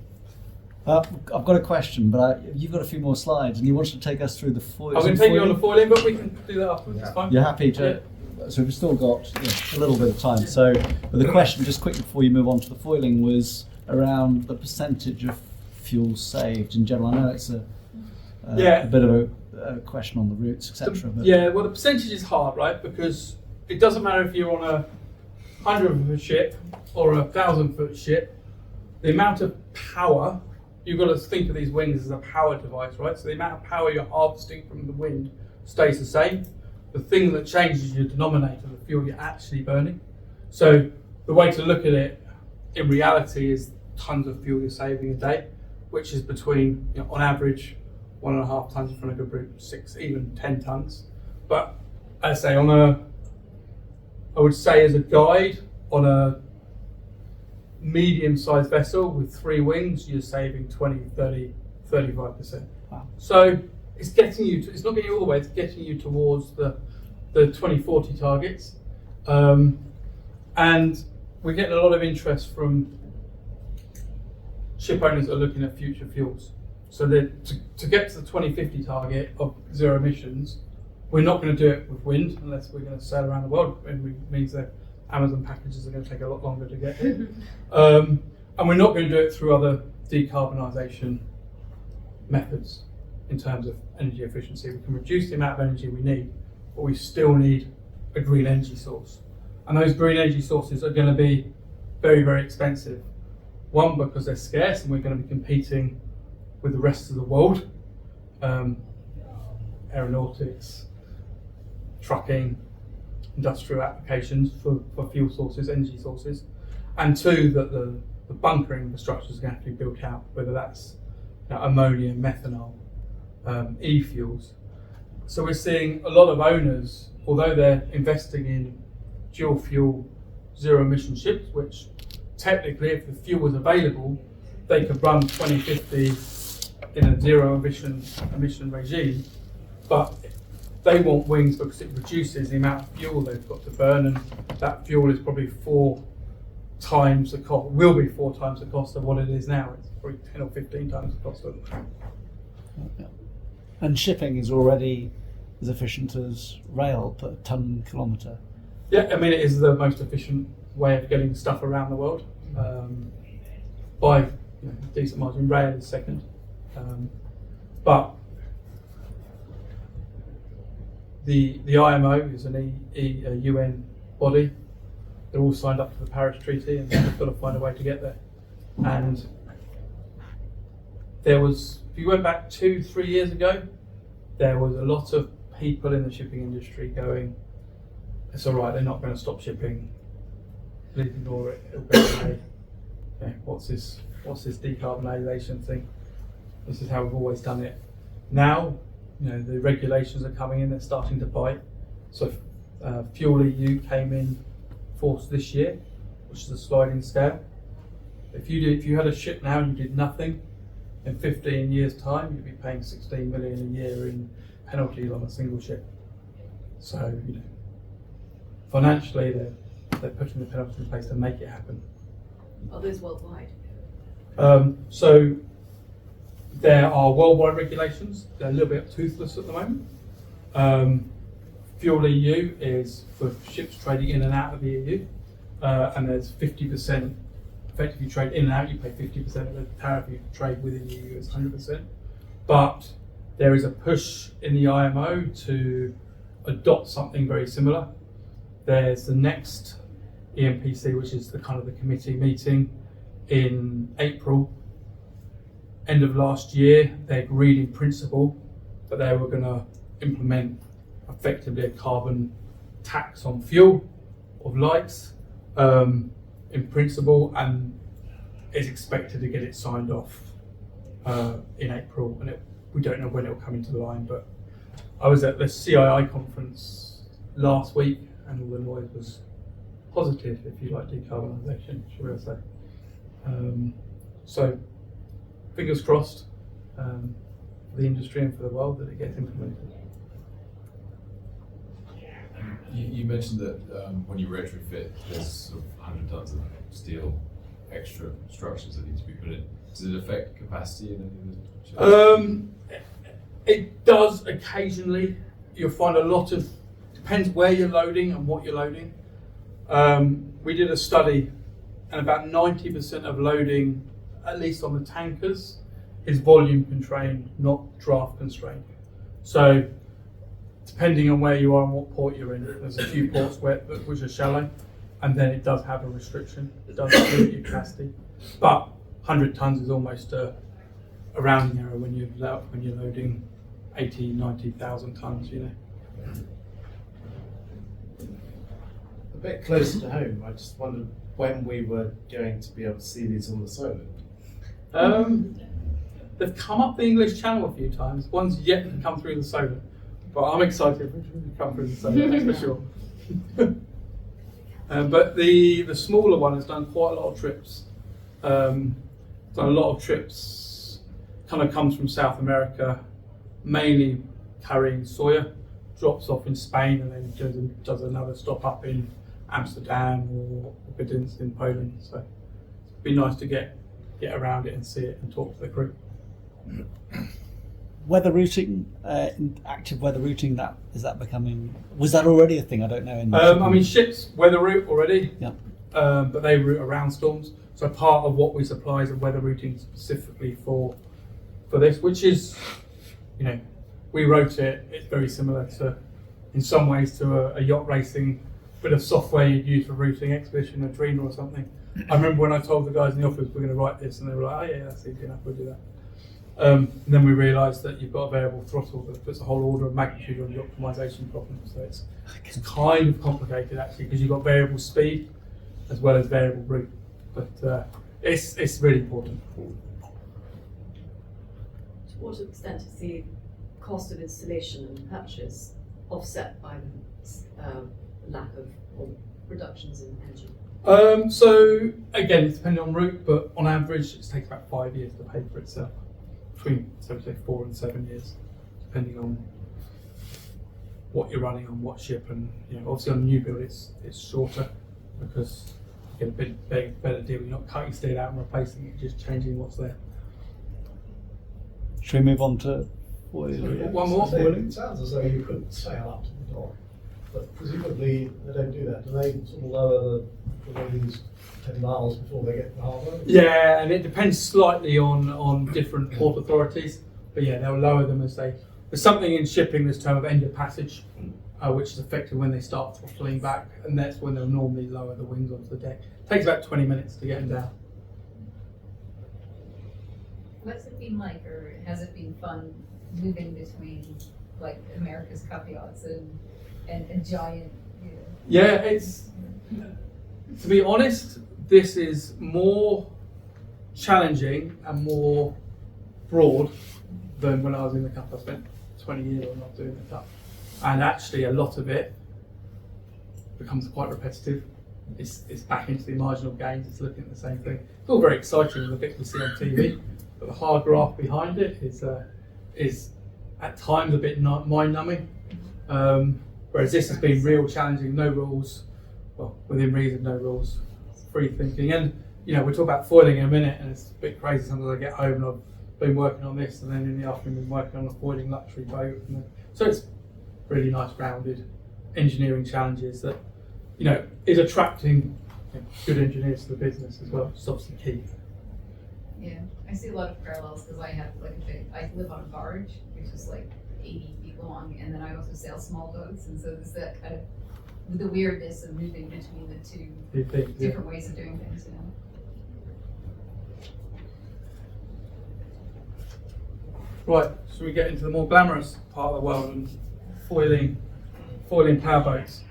I've got a question, but you've got a few more slides, and you wanted to take us through the foil. I'm going to take you on the foiling, but we can do that afterwards. It's fine. You're happy to? Yeah. So we've still got a little bit of time. So, but the question, just quickly before you move on to the foiling, was around the percentage of fuel saved in general. I know it's a bit of a question on the routes, etc. Well, the percentage is hard, right? Because it doesn't matter if you're on a 100-foot ship or a 1,000-foot ship. The amount of power, you've got to think of these wings as a power device, right? So the amount of power you're harvesting from the wind stays the same. The thing that changes is your denominator, the fuel you're actually burning. So the way to look at it in reality is tons of fuel you're saving a day, which is between, on average, 1.5 tons for a good route, 6, even 10 tons. But I say I would say as a guide, on a medium-sized vessel with 3 wings, you're saving 20, 30, 35%. Wow. So it's getting you it's not getting you all the way, it's getting you towards the 2040 targets. And we're getting a lot of interest from ship owners that are looking at future fuels. So that to get to the 2050 target of zero emissions, we're not going to do it with wind unless we're going to sail around the world, and it means that Amazon packages are going to take a lot longer to get here. And we're not going to do it through other decarbonisation methods in terms of energy efficiency. We can reduce the amount of energy we need, but we still need a green energy source. And those green energy sources are going to be very, very expensive. One, because they're scarce and we're going to be competing with the rest of the world. Aeronautics, trucking, industrial applications for fuel sources, energy sources. And two, that the bunkering infrastructure is going to have to be built out, whether that's ammonia, methanol, e-fuels. So we're seeing a lot of owners, although they're investing in dual fuel, zero emission ships, which technically, if the fuel was available, they could run 2050 in a zero emission regime, but they want wings because it reduces the amount of fuel they've got to burn, and that fuel is probably 4 times the cost, will be 4 times the cost of what it is now. It's probably 10 or 15 times the cost of it. Yeah. And shipping is already as efficient as rail per ton kilometre. Yeah, I mean, it is the most efficient way of getting stuff around the world by a decent margin. Rail is second. But the IMO is a UN body. They're all signed up to the Paris Treaty, and they've got to find a way to get there. And there was, if you went back 2-3 years ago, there was a lot of people in the shipping industry going, it's all right, they're not going to stop shipping, please ignore it, it'll go away. Okay, what's this decarbonisation thing? This is how we've always done it. Now, the regulations are coming in, they're starting to bite. So Fuel EU came in force this year, which is a sliding scale. If you had a ship now and you did nothing, in 15 years' time, you'd be paying 16 million a year in penalties on a single ship. So, financially, they're putting the penalties in place to make it happen. Are those worldwide? So there are worldwide regulations. They're a little bit toothless at the moment. Fuel EU is for ships trading in and out of the EU, and there's 50%. Effectively, you trade in and out, you pay 50% of the tariff. If you trade within the EU, it's 100%. But there is a push in the IMO to adopt something very similar. There's the next EMPC, which is the committee meeting in April. End of last year, they agreed in principle that they were going to implement effectively a carbon tax on fuel of lights in principle, and is expected to get it signed off in April. And we don't know when it will come into line, but I was at the CII conference last week, and all the noise was positive, if you like decarbonisation, shall we say. So, fingers crossed for the industry and for the world that it gets implemented. You mentioned that when you retrofit, there's sort of 100 tons of steel extra structures that need to be put in. Does it affect capacity in any of the ships? It does occasionally. You'll find a lot of, depends where you're loading and what you're loading. We did a study, and about 90% of loading, at least on the tankers, is volume constrained, not draft constrained. So, depending on where you are and what port you're in, there's a few ports which are shallow, and then it does have a restriction. It does limit your capacity, but 100 tons is almost a rounding error when you're loading 80, 90,000 tons. A bit closer to home, I just wondered when we were going to be able to see these on the solar. They've come up the English Channel a few times. One's yet to come through the solar, but I'm excited for it to come through the solar, that's for sure. But the smaller one has done quite a lot of trips. Done a lot of trips, comes from South America, mainly carrying soya, drops off in Spain, and then does another stop up in Amsterdam or Gdynia in Poland. So it'd be nice to get around it and see it and talk to the crew. Weather routing, active weather routing, was that already a thing? I don't know. I mean, ships weather route already, yeah. But they route around storms. So part of what we supply is a weather routing specifically for this, which is, we wrote it. It's very similar to, in some ways, to a yacht racing bit of software you'd use for routing expedition, a Adrena or something. I remember when I told the guys in the office we're going to write this, and they were like, "Oh yeah, that's easy enough. We'll do that." And then we realised that you've got a variable throttle that puts a whole order of magnitude on the optimisation problem. So it's kind of complicated actually, because you've got variable speed as well as variable route. But it's really important. To what extent is the cost of installation and patches offset by the lack of or reductions in energy? So again, it's depending on route, but on average, it takes about 5 years to pay for itself. Between, so say 4 and 7 years, depending on what you're running on what ship, and obviously on a new build it's shorter because you get a bit better deal. You're not cutting steel out and replacing it, just changing what's there. Should we move on to foiling? One more. It sounds as though you could sail up to the dock, but presumably they don't do that. Do they sort of lower the wings 10 miles before they get to harbour? Yeah, and it depends slightly on different port authorities, but yeah, they'll lower them as they. There's something in shipping, this term of end of passage, which is affected when they start throttling back, and that's when they'll normally lower the wings onto the deck. It takes about 20 minutes to get them down. What's it been like, or has it been fun moving between like America's Cup yachts and giant? Yeah, it's, to be honest, this is more challenging and more broad than when I was in the Cup. I spent 20 years or not doing the Cup, and actually a lot of it becomes quite repetitive. It's back into the marginal gains, it's looking at the same thing. It's all very exciting, the bits we see on TV, but the hard graph behind it is at times a bit mind-numbing. Whereas this has been real challenging, no rules, well, within reason, no rules, free thinking. And, we'll talk about foiling in a minute, and it's a bit crazy sometimes I get home and I've been working on this, and then in the afternoon been working on a foiling luxury boat. So it's really nice, rounded engineering challenges that, is attracting good engineers to the business as well, which is obviously key. Yeah, I see a lot of parallels because I have I live on a barge, which is like 80 feet long, and then I also sail small boats, and so there's that kind of the weirdness of moving between the two different ways of doing things. Right, so we get into the more glamorous part of the world and foiling powerboats.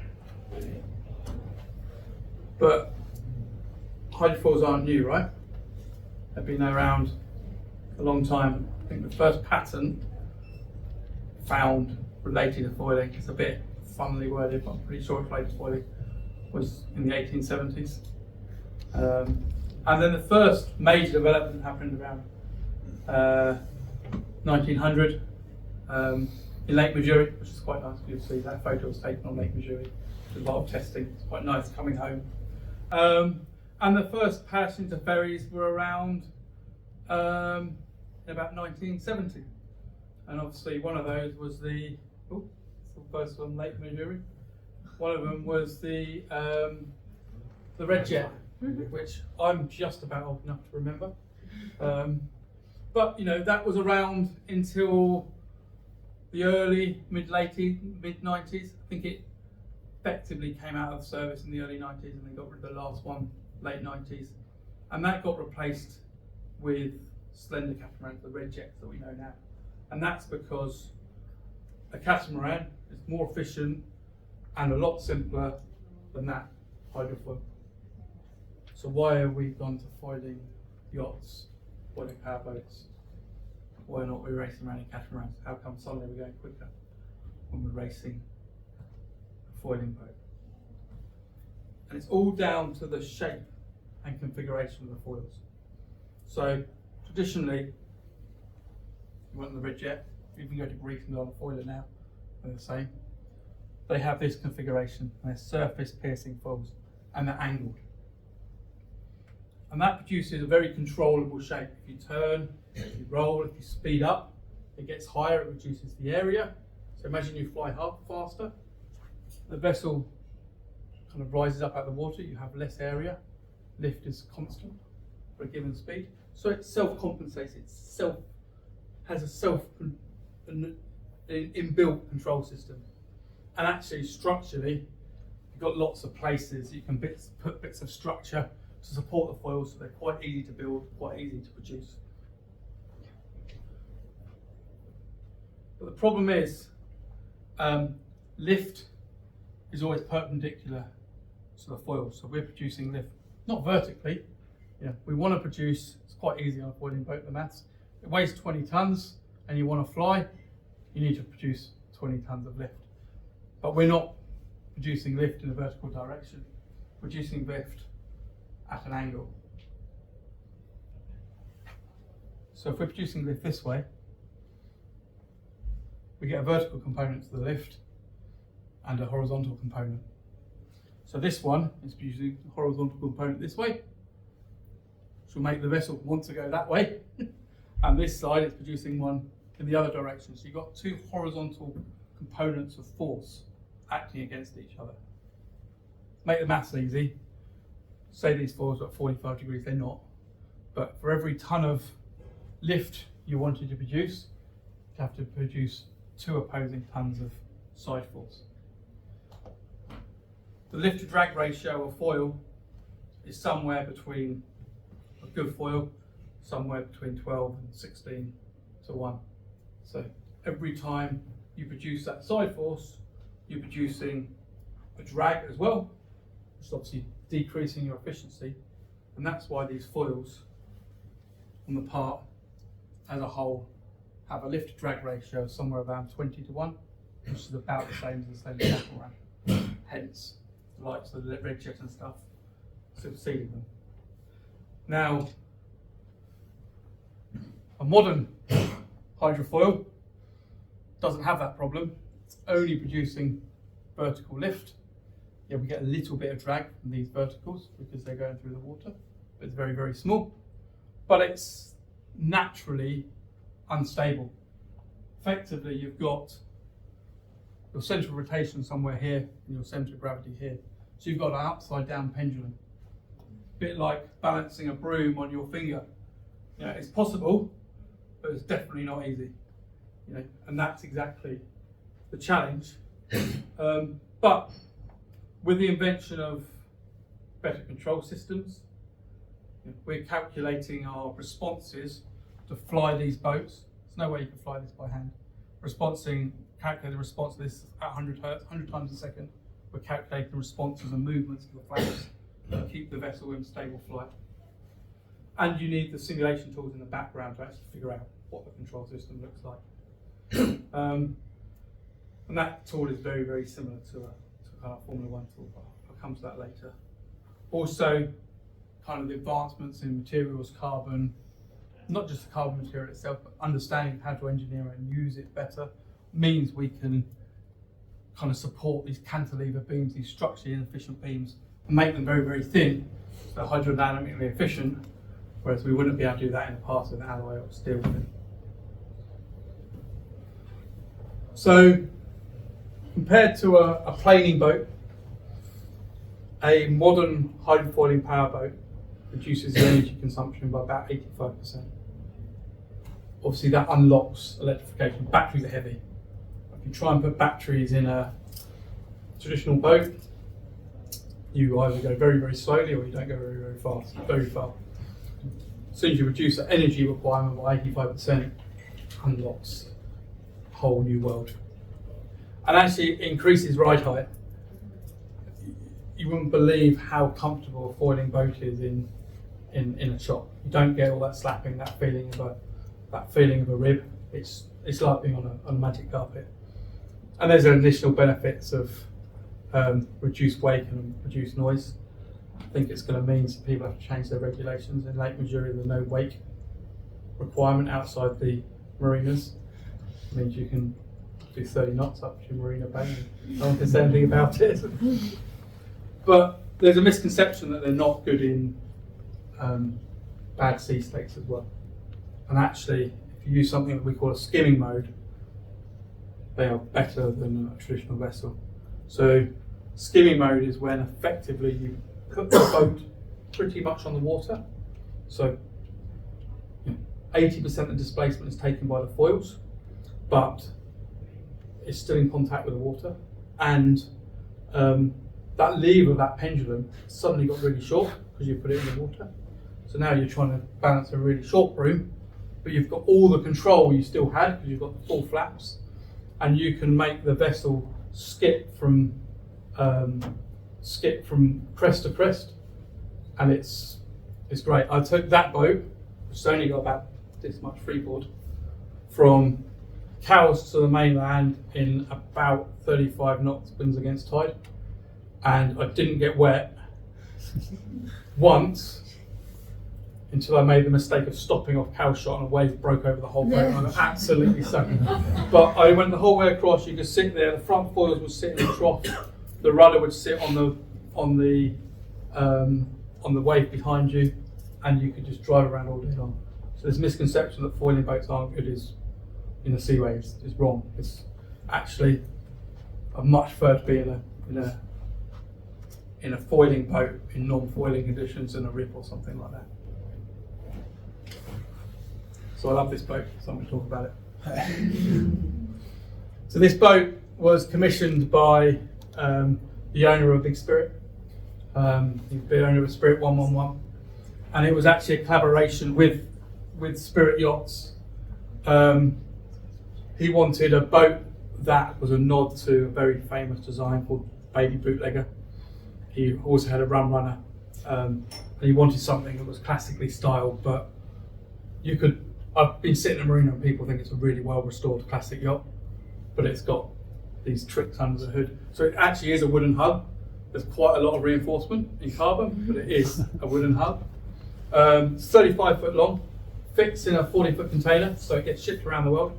But hydrofoils aren't new, right? They've been around a long time. I think the first patent found related to foiling, it's a bit funnily worded, but I'm pretty sure it's related to foiling, was in the 1870s. And then the first major development happened around 1900 in Lake Missouri, which is quite nice. You'll see that photo was taken on Lake Missouri. There's a lot of testing. It's quite nice coming home. And the first passenger ferries were around in about 1970. And obviously one of those was the first one, Lake Missouri. One of them was the Red Jet, which I'm just about old enough to remember. But that was around until the early mid 90s. I think it effectively came out of service in the early 90s, and they got rid of the last one late 90s, and that got replaced with slender catamarans, the Red Jets that we know now. And that's because a catamaran is more efficient and a lot simpler than that hydrofoil. So why have we gone to foiling yachts, foiling powerboats? Why not we racing around in catamarans? How come suddenly we're going quicker when we're racing a foiling boat? And it's all down to the shape and configuration of the foils. So traditionally, you went on the Red Jet, you can go to Greece and go on a foiler now, they're the same. they have this configuration, and they're surface piercing foils, and they're angled. And that produces a very controllable shape. If you turn, if you roll, if you speed up, it gets higher, it reduces the area. So imagine you fly up faster, the vessel kind of rises up out of the water, you have less area, lift is constant for a given speed. So it self-compensates, it has an inbuilt control system. And actually structurally, you've got lots of places you can put bits of structure to support the foils, so they're quite easy to build, quite easy to produce. But the problem is, lift is always perpendicular to the foil, so we're producing lift, not vertically. We want to produce, it's quite easy on a foiling boat, the maths. It weighs 20 tons and you want to fly, you need to produce 20 tons of lift. But we're not producing lift in a vertical direction, we're producing lift at an angle. So if we're producing lift this way, we get a vertical component to the lift and a horizontal component. So this one is producing a horizontal component this way, which will make the vessel want to go that way. And this side is producing one in the other direction. So you've got two horizontal components of force acting against each other. Make the maths easy. Say these foils are at 45 degrees, they're not. But for every ton of lift you wanted to produce, you have to produce 2 opposing tons of side force. The lift to drag ratio of foil is somewhere between, a good foil, somewhere between 12 and 16 to 1. So every time you produce that side force, you're producing a drag as well, which is obviously decreasing your efficiency. And that's why these foils on the part as a whole have a lift to drag ratio of somewhere around 20 to 1, which is about the same as the same catamaran. Hence, the likes of the Redshift and stuff superseding them. Now, a modern hydrofoil doesn't have that problem. It's only producing vertical lift. Yeah, we get a little bit of drag from these verticals because they're going through the water, but it's very, very small. But it's naturally unstable. Effectively, you've got your centre of rotation somewhere here and your centre of gravity here. So you've got an upside down pendulum. A bit like balancing a broom on your finger. It's possible, but it's definitely not easy. And that's exactly the challenge. But with the invention of better control systems, we're calculating our responses to fly these boats. There's no way you can fly this by hand. Calculating the response to this at 100 hertz, 100 times a second. We're calculating the responses and movements of the flaps to keep the vessel in stable flight. And you need the simulation tools in the background to actually figure out what the control system looks like. And that tool is very, very similar to a kind of Formula 1 tool, but I'll come to that later. Also, kind of the advancements in materials, carbon, not just the carbon material itself, but understanding how to engineer and use it better means we can kind of support these cantilever beams, these structurally inefficient beams, and make them very, very thin, so hydrodynamically efficient, whereas we wouldn't be able to do that in the past with alloy or steel. So, compared to a planing boat, a modern hydrofoiling powerboat reduces the energy consumption by about 85%. Obviously that unlocks electrification. Batteries are heavy. If you try and put batteries in a traditional boat, you either go very, very slowly or you don't go very, very fast, very far. As soon as you reduce the energy requirement by 85%, unlocks a whole new world. And actually it increases ride height. You wouldn't believe how comfortable a foiling boat is in a chop. You don't get all that slapping, that feeling of a rib. It's like being on a magic carpet. And there's additional benefits of reduced wake and reduced noise. I think it's going to mean some people have to change their regulations. In Lake Missouri, there's no wake requirement outside the marinas. It means you can do 30 knots up to Marina Bay. And no one can say anything about it. But there's a misconception that they're not good in bad sea states as well. And actually, if you use something that we call a skimming mode, they are better than a traditional vessel. So skimming mode is when effectively you put the boat pretty much on the water. So 80% of the displacement is taken by the foils, but it's still in contact with the water. And that lever, that pendulum, suddenly got really short because you put it in the water. So now you're trying to balance a really short broom, but you've got all the control you still had because you've got the full flaps, and you can make the vessel skip from crest to crest, and it's great. I took that boat, which has only got about this much freeboard, from Cowes to the mainland in about 35 knots, winds against tide, and I didn't get wet once until I made the mistake of stopping off Cowshot and a wave broke over the whole boat. I got absolutely soaked. But I went the whole way across. You could sit there. The front foils would sit in the trough. The rudder would sit on the wave behind you, and you could just drive around all day long. So this misconception that foiling boats aren't good in the sea waves is wrong. It's actually, I'd much prefer to be in a foiling boat in non-foiling conditions than a rip or something like that. So I love this boat, so I'm going to talk about it. So this boat was commissioned by the owner of Big Spirit, the owner of Spirit 111, and it was actually a collaboration with Spirit Yachts. He wanted a boat that was a nod to a very famous design called Baby Bootlegger. He also had a rum runner, and he wanted something that was classically styled, but I've been sitting in a marina and people think it's a really well restored classic yacht, but it's got these tricks under the hood. So it actually is a wooden hull. There's quite a lot of reinforcement in carbon, but it is a wooden hull. It's 35 foot long, fits in a 40-foot container, so it gets shipped around the world.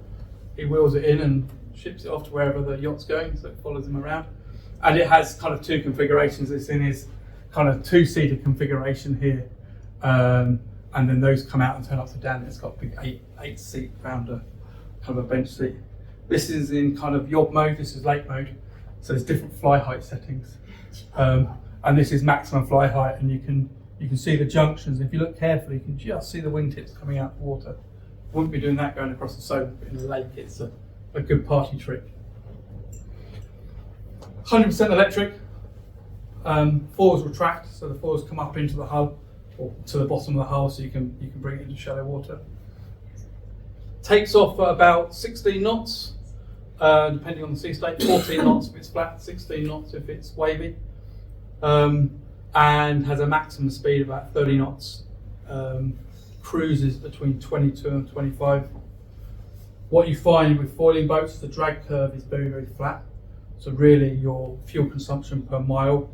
He wheels it in and ships it off to wherever the yacht's going, so it follows him around. And it has kind of two configurations. This thing is kind of two-seater configuration here. And then those come out and turn upside down. It's got a big eight-seat rounder, kind of a bench seat. This is in kind of yacht mode. This is lake mode. So there's different fly height settings. And this is maximum fly height, and you can see the junctions. If you look carefully, you can just see the wingtips coming out of the water. Wouldn't be doing that going across the Solent, but in the lake, it's a good party trick. 100% electric. Foils retract, so the foils come up into the hull, or to the bottom of the hull, so you can bring it into shallow water. Takes off at about 16 knots, depending on the sea state. 14 knots if it's flat, 16 knots if it's wavy, and has a maximum speed of about 30 knots. Cruises between 22 and 25. What you find with foiling boats, the drag curve is very, very flat. So really your fuel consumption per mile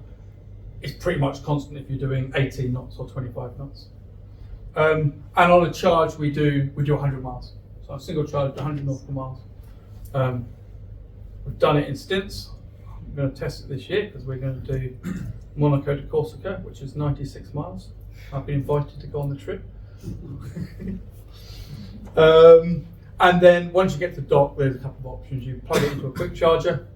is pretty much constant if you're doing 18 knots or 25 knots. And on a charge we do 100 miles. So a single charge 100 nautical miles. We've done it in stints. I'm going to test it this year because we're going to do Monaco to Corsica, which is 96 miles. I've been invited to go on the trip. And then once you get to dock, there's a couple of options. You plug it into a quick charger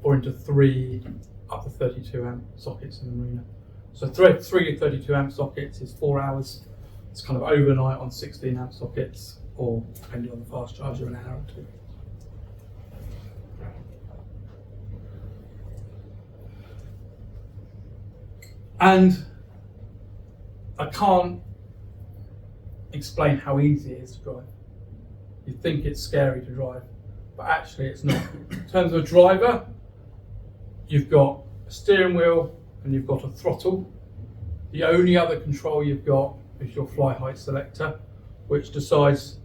or into 3 up to 32 amp sockets in the marina. So 3 to 32 amp sockets is 4 hours. It's kind of overnight on 16 amp sockets, or depending on the fast charger, an hour or 2. And I can't explain how easy it is to drive. You think it's scary to drive, but actually it's not. In terms of a driver, you've got a steering wheel and you've got a throttle. The only other control you've got is your fly height selector, which decides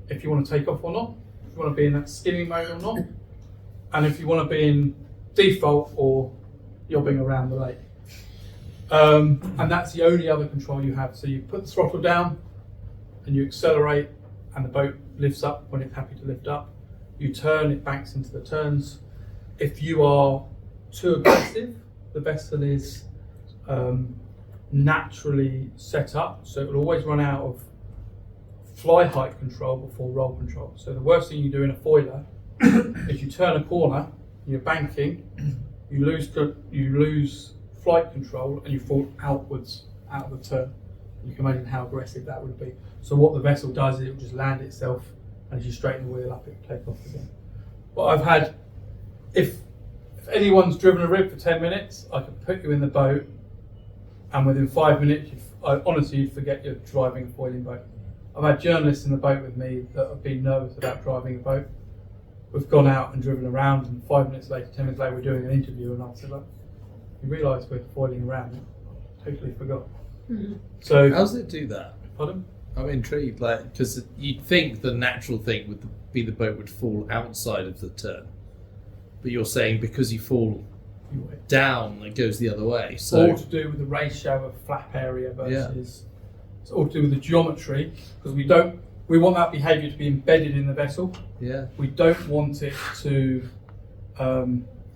if you want to take off or not, if you want to be in that skimming mode or not, and if you want to be in default or yobbing around the lake. And that's the only other control you have. So you put the throttle down and you accelerate and the boat lifts up when it's happy to lift up. you turn, it banks into the turns. If you are too aggressive, the vessel is naturally set up, so it will always run out of fly height control before roll control. So the worst thing you do in a foiler is you turn a corner, you're banking, you lose flight control, and you fall outwards out of the turn. You can imagine how aggressive that would be. So what the vessel does is it will just land itself, and as you straighten the wheel up, it will take off again. But I've had, if anyone's driven a rig for 10 minutes, I could put you in the boat, and within 5 minutes, honestly, you'd forget you're driving a foiling boat. I've had journalists in the boat with me that have been nervous about driving a boat. We've gone out and driven around, and 5 minutes later, 10 minutes later, we're doing an interview, and I said, look, you realise we're foiling around. Totally forgot. Mm-hmm. So how does it do that? Pardon? I'm intrigued, because you'd think the natural thing would be the boat would fall outside of the turn, but you're saying because you fall down, it goes the other way. So all to do with the ratio of flap area versus. It's all to do with the geometry, because we want that behaviour to be embedded in the vessel. Yeah. We don't want it to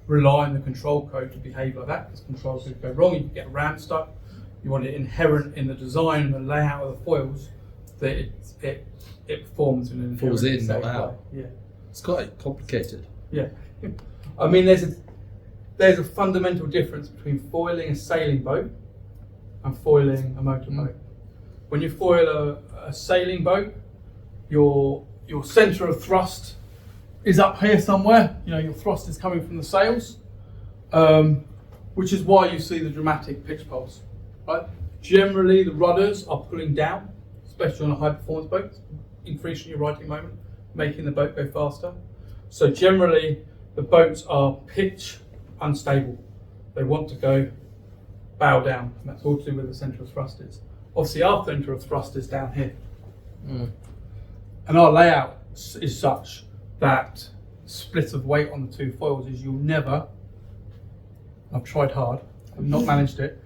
rely on the control code to behave like that, because control could go wrong. You can get ram stuck. You want it inherent in the design and the layout of the foils that it performs in an falls in, not safe out. way. Yeah, it's quite complicated. Yeah, I mean there's a fundamental difference between foiling a sailing boat and foiling a motorboat. When you foil a sailing boat, your centre of thrust is up here somewhere. You know, your thrust is coming from the sails, which is why you see the dramatic pitch pulse. Right? Generally, the rudders are pulling down, especially on a high performance boat, increasing your righting moment, making the boat go faster. So generally, the boats are pitch unstable. They want to go bow down, and that's all to do with the centre of thrust is. Obviously, our centre of thrust is down here. And our layout is such that split of weight on the two foils is you'll never, I've tried hard, I've not managed it,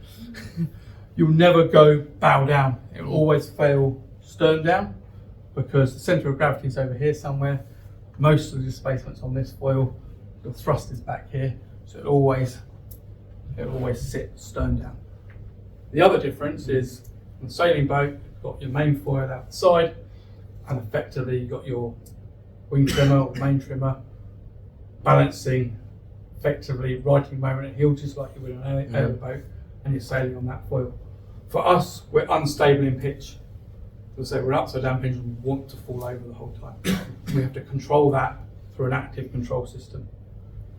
you'll never go bow down. It will always fail stern down, because the centre of gravity is over here somewhere. Most of the displacement's on this foil, the thrust is back here, so it'll always sit stern down. The other difference is on the sailing boat, you've got your main foil out the side, and effectively you've got your wing trimmer or main trimmer balancing effectively righting moment at heel, just like you would on an air boat, and you're sailing on that foil. For us, we're unstable in pitch. So we're an upside down pitch and we want to fall over the whole time. We have to control that through an active control system.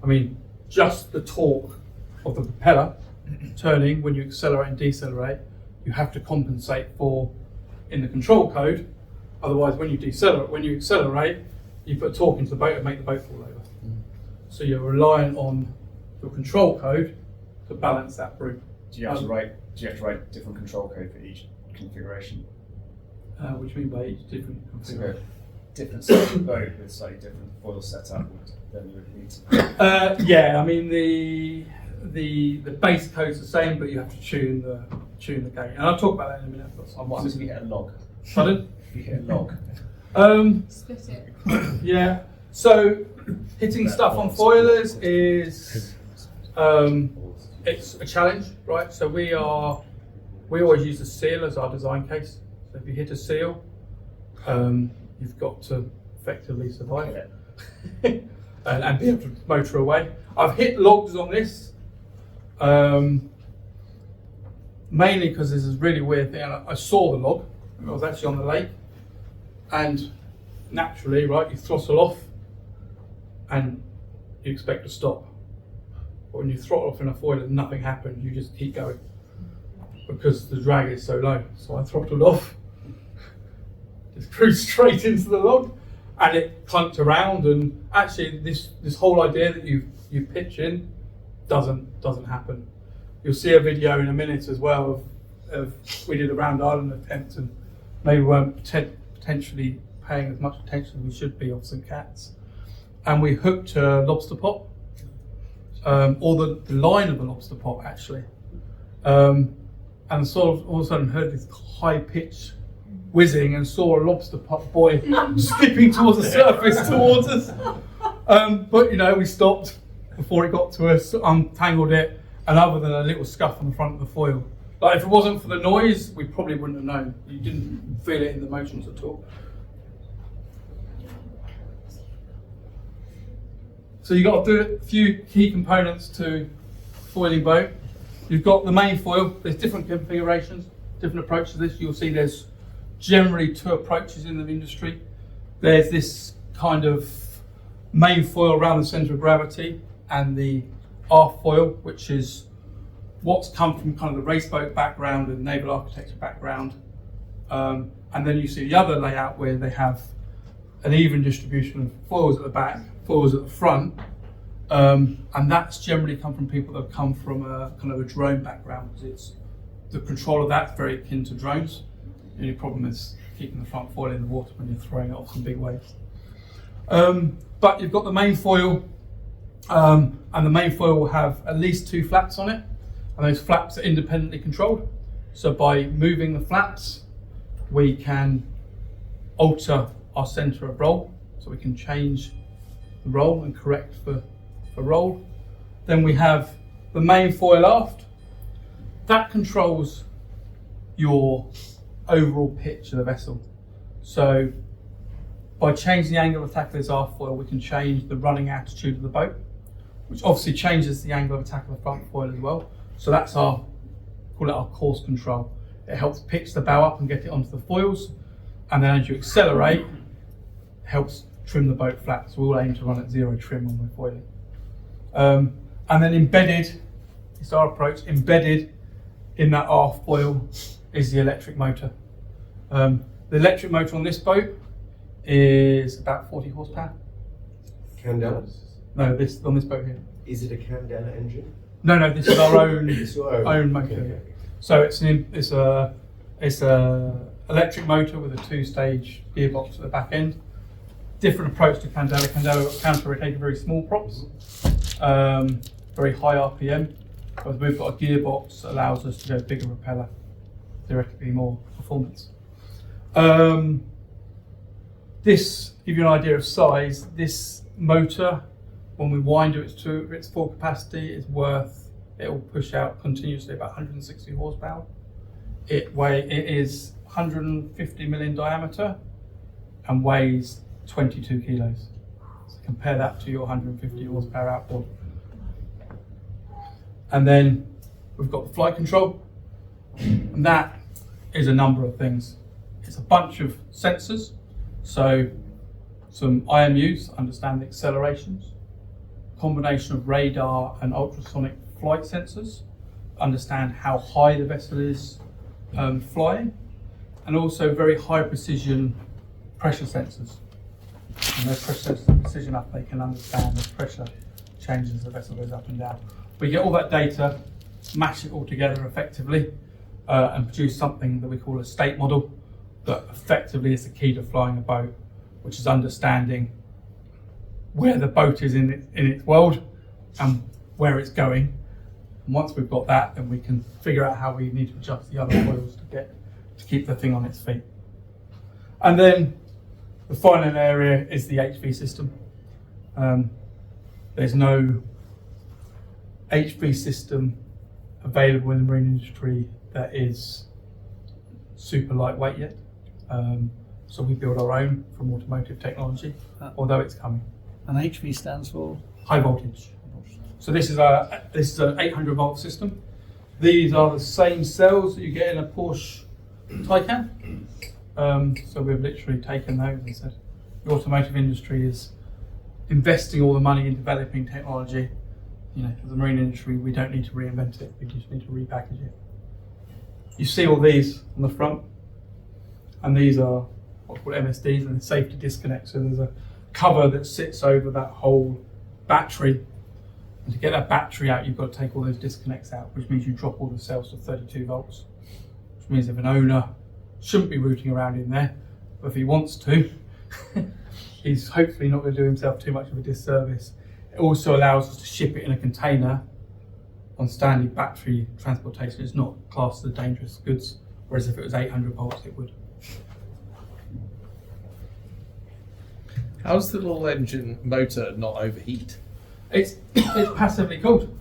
I mean, just the torque of the propeller turning when you accelerate and decelerate, you have to compensate for in the control code. Otherwise, when you accelerate, you put torque into the boat and make the boat fall over. So you're relying on your control code to balance that through. Do you have to write different control code for each configuration? What do you mean by each different configuration? Different size of boat with slightly different foil setup, then you would need to. Yeah, I mean the base code's the same, but you have to tune the gate, and I'll talk about that in a minute. What if we hit a log? Pardon? If you hit a log. Split it. Yeah. So hitting stuff on foilers is it's a challenge, right? So we always use a seal as our design case. So if you hit a seal, you've got to effectively survive it and be able to motor away. I've hit logs on this, mainly because this is a really weird thing. I saw the log. I was actually on the lake, and naturally, right, you throttle off and you expect to stop. But when you throttle off in a foiler, nothing happens. You just keep going because the drag is so low. So I throttled off, just cruised straight into the log, and it clunked around. And actually, this whole idea that you pitch in doesn't happen. You'll see a video in a minute as well of we did a round island attempt, and maybe we weren't potentially paying as much attention as we should be of some cats. And we hooked a lobster pot, or the line of the lobster pot actually, and sort of all of a sudden heard this high pitch whizzing and saw a lobster pot boy skipping towards the surface towards us. But you know, we stopped before it got to us, untangled it, and other than a little scuff on the front of the foil, like if it wasn't for the noise, we probably wouldn't have known. You didn't feel it in the motions at all. So you've got to do a few key components to foiling boat. You've got the main foil. There's different configurations, different approaches to this. You'll see there's generally two approaches in the industry. There's this kind of main foil around the centre of gravity, and the aft foil, which is what's come from kind of the race boat background and naval architecture background. And then you see the other layout where they have an even distribution of foils at the back, foils at the front, and that's generally come from people that have come from a kind of a drone background, because it's the control of that's very akin to drones. The only problem is keeping the front foil in the water when you're throwing it off some big waves. But you've got the main foil, and the main foil will have at least 2 flaps on it, and those flaps are independently controlled. So by moving the flaps, we can alter our centre of roll, so we can change the roll and correct for roll. Then we have the main foil aft. That controls your overall pitch of the vessel. So by changing the angle of attack of this aft foil, we can change the running attitude of the boat, which obviously changes the angle of attack of the front foil as well. So that's call it our course control. It helps pitch the bow up and get it onto the foils, and then as you accelerate, it helps trim the boat flat. So we'll aim to run at 0 trim when we're foiling. And then embedded, it's our approach, embedded in that aft foil is the electric motor. The electric motor on this boat is about 40 horsepower. Candela? No, on this boat here. Is it a Candela engine? No, this is our own It's your own motor. Okay. So it's a electric motor with a 2-stage gearbox at the back end. Different approach to Candela. Candela counter-rotated very small props, very high RPM. Whereas we've got a gearbox that allows us to go bigger propeller, theoretically more performance. This, to give you an idea of size, this motor, when we wind it to its full capacity, it will push out continuously about 160 horsepower. It is 150 mil in diameter and weighs 22 kilos. So compare that to your 150 horsepower outboard. And then we've got the flight control, and that is a number of things. It's a bunch of sensors, so some IMUs, understand the accelerations, combination of radar and ultrasonic flight sensors, understand how high the vessel is flying, and also very high precision pressure sensors. And those pressure sensors are precision enough they can understand the pressure changes as the vessel goes up and down. We get all that data, mash it all together effectively, and produce something that we call a state model that effectively is the key to flying a boat, which is understanding where the boat is in its world and where it's going. And once we've got that, then we can figure out how we need to adjust the other foils to keep the thing on its feet. And then the final area is the HV system. There's no HV system available in the marine industry that is super lightweight yet. So we build our own from automotive technology, although it's coming. And HV stands for? High voltage. So this is an 800 volt system. These are the same cells that you get in a Porsche Taycan. So we've literally taken those and said the automotive industry is investing all the money in developing technology. You know, for the marine industry, we don't need to reinvent it, we just need to repackage it. You see all these on the front, and these are what's called MSDs, and safety disconnect. So there's a cover that sits over that whole battery, and to get that battery out, you've got to take all those disconnects out, which means you drop all the cells to 32 volts, which means if an owner shouldn't be rooting around in there, but if he wants to, he's hopefully not going to do himself too much of a disservice. It also allows us to ship it in a container on standard battery transportation. It's not classed as dangerous goods, whereas if it was 800 volts, it would. How's the little engine motor not overheat? It's passively cooled.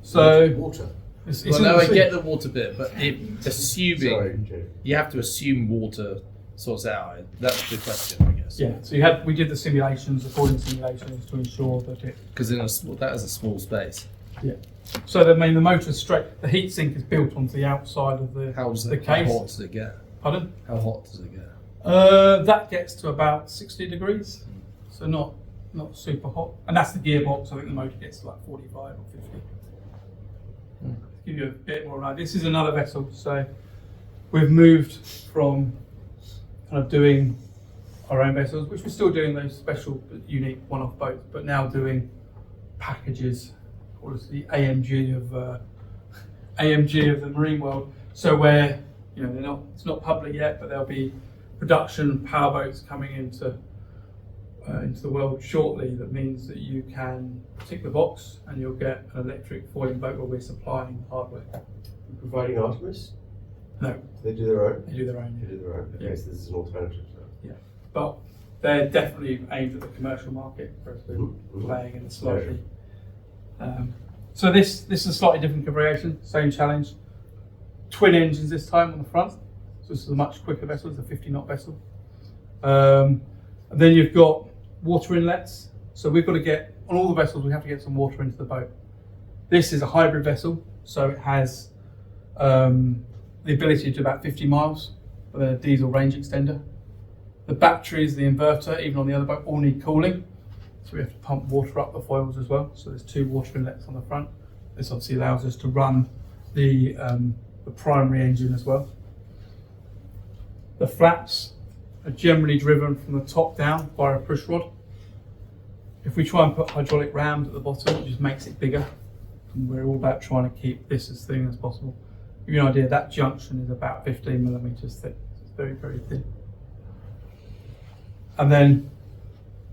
So Water. it's Well, in no, the I sea. get the water bit, but assuming Sorry, Jay. you have to assume water sorts it out. That's the question, I guess. Yeah. So we did the simulations, recording simulations to ensure that it. Because that is a small space. Yeah. So the motor's straight. The heat sink is built onto the outside of the How the hot case. does it get? Pardon? How hot does it get? That gets to about 60 degrees, so not super hot. And that's the gearbox. I think the motor gets to like 45 or 50. To give you a bit more of an idea. This is another vessel, so we've moved from kind of doing our own vessels, which we're still doing those special, unique one-off boats, but now doing packages. What is the AMG of the marine world? So where it's not public yet, but there'll be production powerboats coming into the world shortly. That means that you can tick the box and you'll get an electric foiling boat where we're supplying hardware. Providing Artemis? No. They do their own? They do their own. They do their own. Okay, Yeah. so this is an alternative. Yeah, but they're definitely aimed at the commercial market, whereas we're Mhm. playing in a slightly. So this is a slightly different configuration, same challenge. Twin engines this time on the front. So this is a much quicker vessel. It's a 50-knot vessel. And then you've got water inlets. So we've got to get on all the vessels. We have to get some water into the boat. This is a hybrid vessel, so it has the ability to do about 50 miles with a diesel range extender. The batteries, the inverter, even on the other boat, all need cooling. So we have to pump water up the foils as well. So there's 2 water inlets on the front. This obviously allows us to run the primary engine as well. The flaps are generally driven from the top down by a push rod. If we try and put hydraulic rams at the bottom, it just makes it bigger. And we're all about trying to keep this as thin as possible. To give you an idea, that junction is about 15 millimeters thick. So it's very, very thin. And then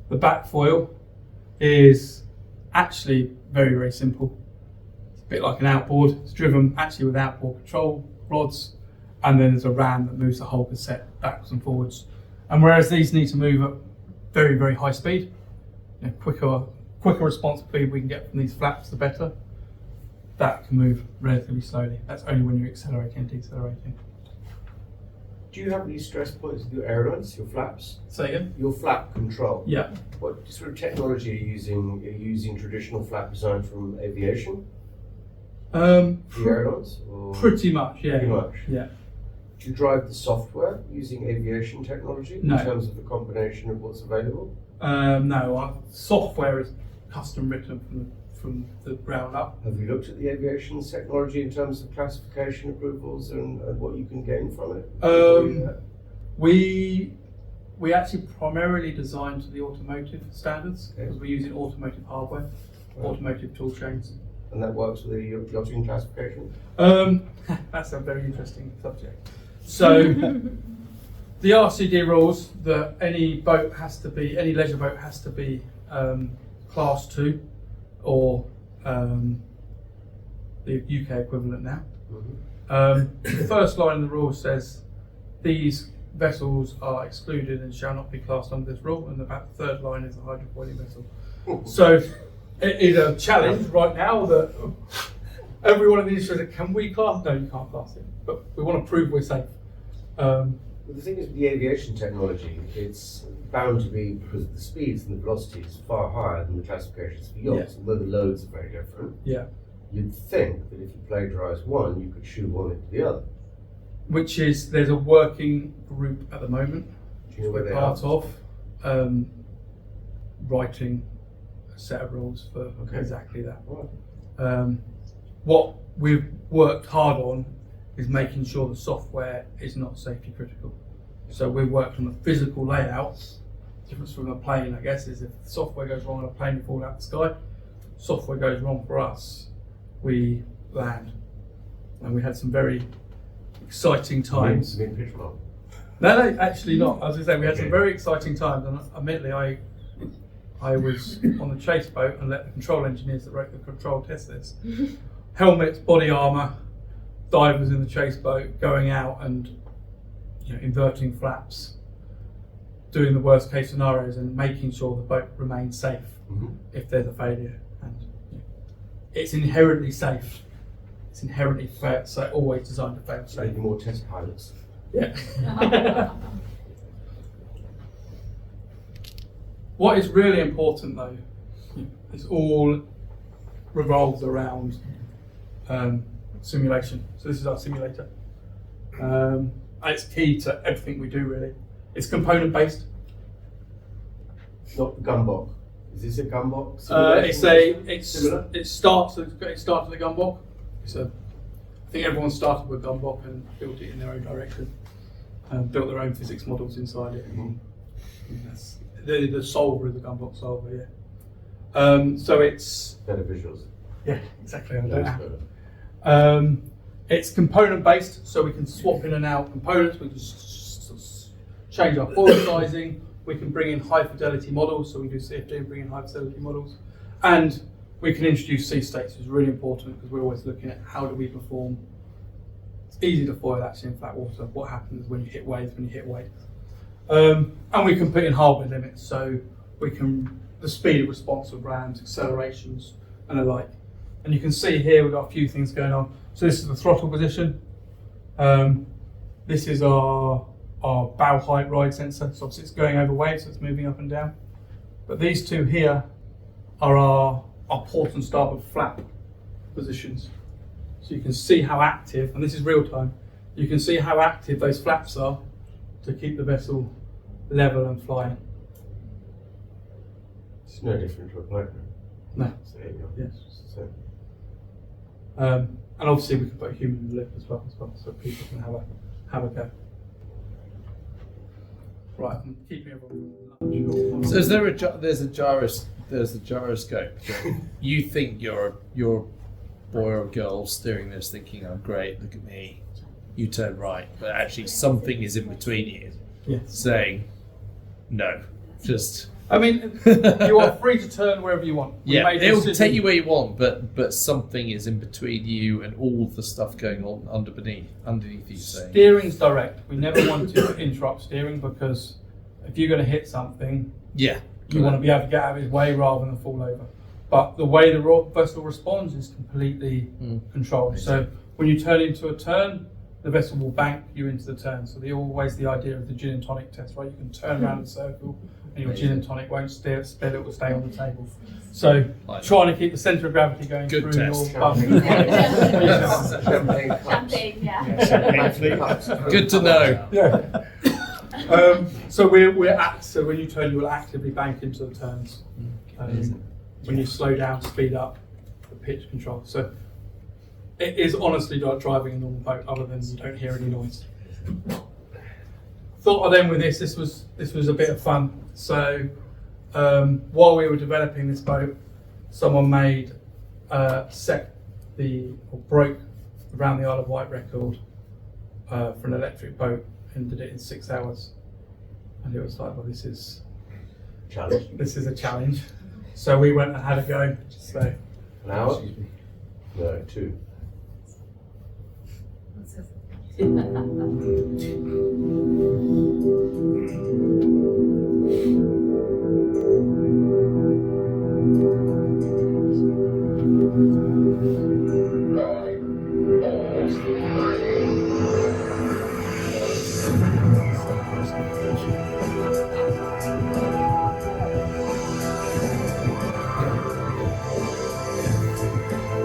the back foil is actually very, very simple. It's a bit like an outboard. It's driven actually with outboard control rods, and then there's a ram that moves the whole cassette backwards and forwards. And whereas these need to move at very, very high speed, quicker response speed we can get from these flaps, the better. That can move relatively slowly. That's only when you're accelerating and decelerating. Do you have any stress points with your ailerons, your flaps? Say again? Your flap control. Yeah. What sort of technology are you using? Are you using traditional flap design from aviation? The ailerons? Or Pretty much, yeah. Pretty much. Yeah. Do you drive the software using aviation technology No. in terms of the combination of what's available? No, our software is custom written from the ground up. Have you looked at the aviation technology in terms of classification approvals and what you can gain from it? We actually primarily design to the automotive standards because we're using automotive hardware, automotive tool chains. And that works with the yachting classification? That's a very interesting subject. So the RCD rules that any leisure boat has to be class 2 or the UK equivalent now. The first line in the rule says these vessels are excluded and shall not be classed under this rule, and about the third line is a hydrofoiling vessel. So it is a challenge right now that everyone in the industry says, can we class? No, you can't class it, but we want to prove we're safe. Well, the thing is with the aviation technology, it's bound to be, because the speeds and the velocities are far higher than the classifications for yachts, although the loads are very different. Yeah. You'd think that if you plagiarise one, you could shoe one into the other. Which is, there's a working group at the moment, Do you know where we're they part are? of, writing a set of rules for exactly that. What we've worked hard on is making sure the software is not safety critical. So we've worked on the physical layout. The difference from a plane, I guess, is if the software goes wrong on a plane, we fall out the sky. Software goes wrong for us, we land. And we had some very exciting times. You mean pitch mark? No, actually not. I was going to say, we had some very exciting times, and admittedly, I was on the chase boat and let the control engineers that wrote the control test this. Helmets, body armour, divers in the chase boat, going out and inverting flaps. doing the worst case scenarios and making sure the boat remains safe if there's a failure. And it's inherently safe. It's inherently fair, so always designed to fail safe. Maybe more test pilots. Yeah. What is really important though, is all revolves around simulation. So this is our simulator. And it's key to everything we do really. It's component based. Not the gunbox. Is this a gunbox? Similar? It starts at the gunbox. So I think everyone started with gunbox and built it in their own direction. Built their own physics models inside it. That's the solver is the gunbox solver, yeah. So it's better visuals. Yeah, exactly. I don't know. It's component based, so we can swap in and out components. We can change our foil sizing. We can bring in high fidelity models, so we do CFD and bring in high fidelity models, and we can introduce sea states, which is really important because we're always looking at how do we perform. It's easy to foil actually in flat water. What happens when you hit waves? And we can put in hardware limits, so we can the speed of response of rams, accelerations, and the like. And you can see here we've got a few things going on. So this is the throttle position. This is our bow height ride sensor. So obviously it's going over waves, so it's moving up and down. But these two here are our port and starboard flap positions. So you can see how active, and this is real time, you can see how active those flaps are to keep the vessel level and flying. It's no different to a boat. No. So there you go. Yes. So. And obviously we can put a human in the lip as well, so people can have a go. Right, I'm keeping everyone. So is there there's a gyroscope. You think you're a boy or a girl steering this, thinking, "Oh, great, look at me." You turn right, but actually something is in between you, saying, "No, just." I mean, you are free to turn wherever you want. It'll take you where you want, but something is in between you and all the stuff going on underneath you. Saying steering's direct. We never want to interrupt steering because if you're going to hit something, you want to be able to get out of his way rather than fall over. But the way the vessel responds is completely controlled. So when you turn into a turn, the vessel will bank you into the turn. So always the idea of the gin and tonic test, right? You can turn around in a circle and your gin and tonic won't spill, it will stay on the table. So trying to keep the centre of gravity going through your Champagne, yeah. Good to know. Yeah. So so when you turn, you will actively bank into the turns. When you slow down, speed up, the pitch control. So it is honestly like driving a normal boat, other than you don't hear any noise. Thought of then with this was a bit of fun. So while we were developing this boat, someone broke around the Isle of Wight record for an electric boat and did it in 6 hours. And it was like, well, this is a challenge. So we went and had a go. So an hour? No, 2.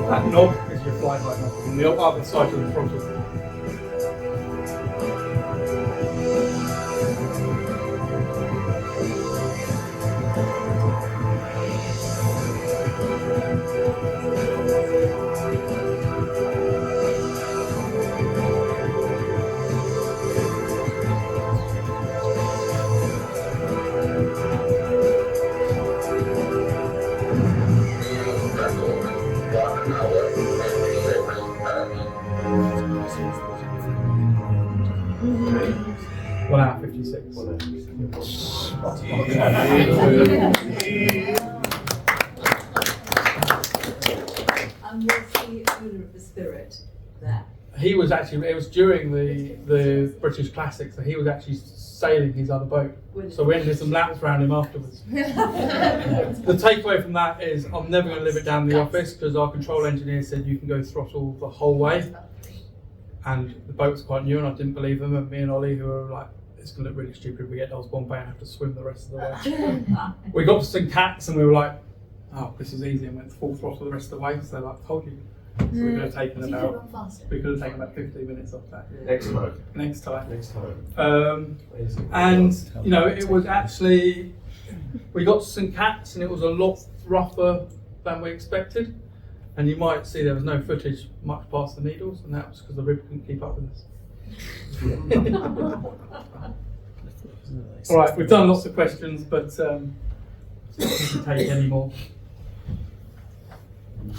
That knob is your fly height knob on the other side of the throttle. And was the owner of the Spirit there? He was actually, it was during the British Classics, so he was actually sailing his other boat. So we ended some laps around him afterwards. The takeaway from that is I'm never going to live it down in the office because our control engineer said you can go throttle the whole way. And the boat was quite new and I didn't believe them. And me and Ollie, who were like, it's going to look really stupid if we get to Osborne Bay and have to swim the rest of the way. We got to St. Cat's and we were like, oh, this is easy, and went full throttle the rest of the way. So like, told you. So we could have taken about 15 minutes off that. Yeah. Next time. Next time. Next time. And you know, it was actually, we got to St. Cat's and it was a lot rougher than we expected. And you might see there was no footage much past the Needles, and that was because the rib couldn't keep up with us. All right, we've done lots of questions, but we can take any more.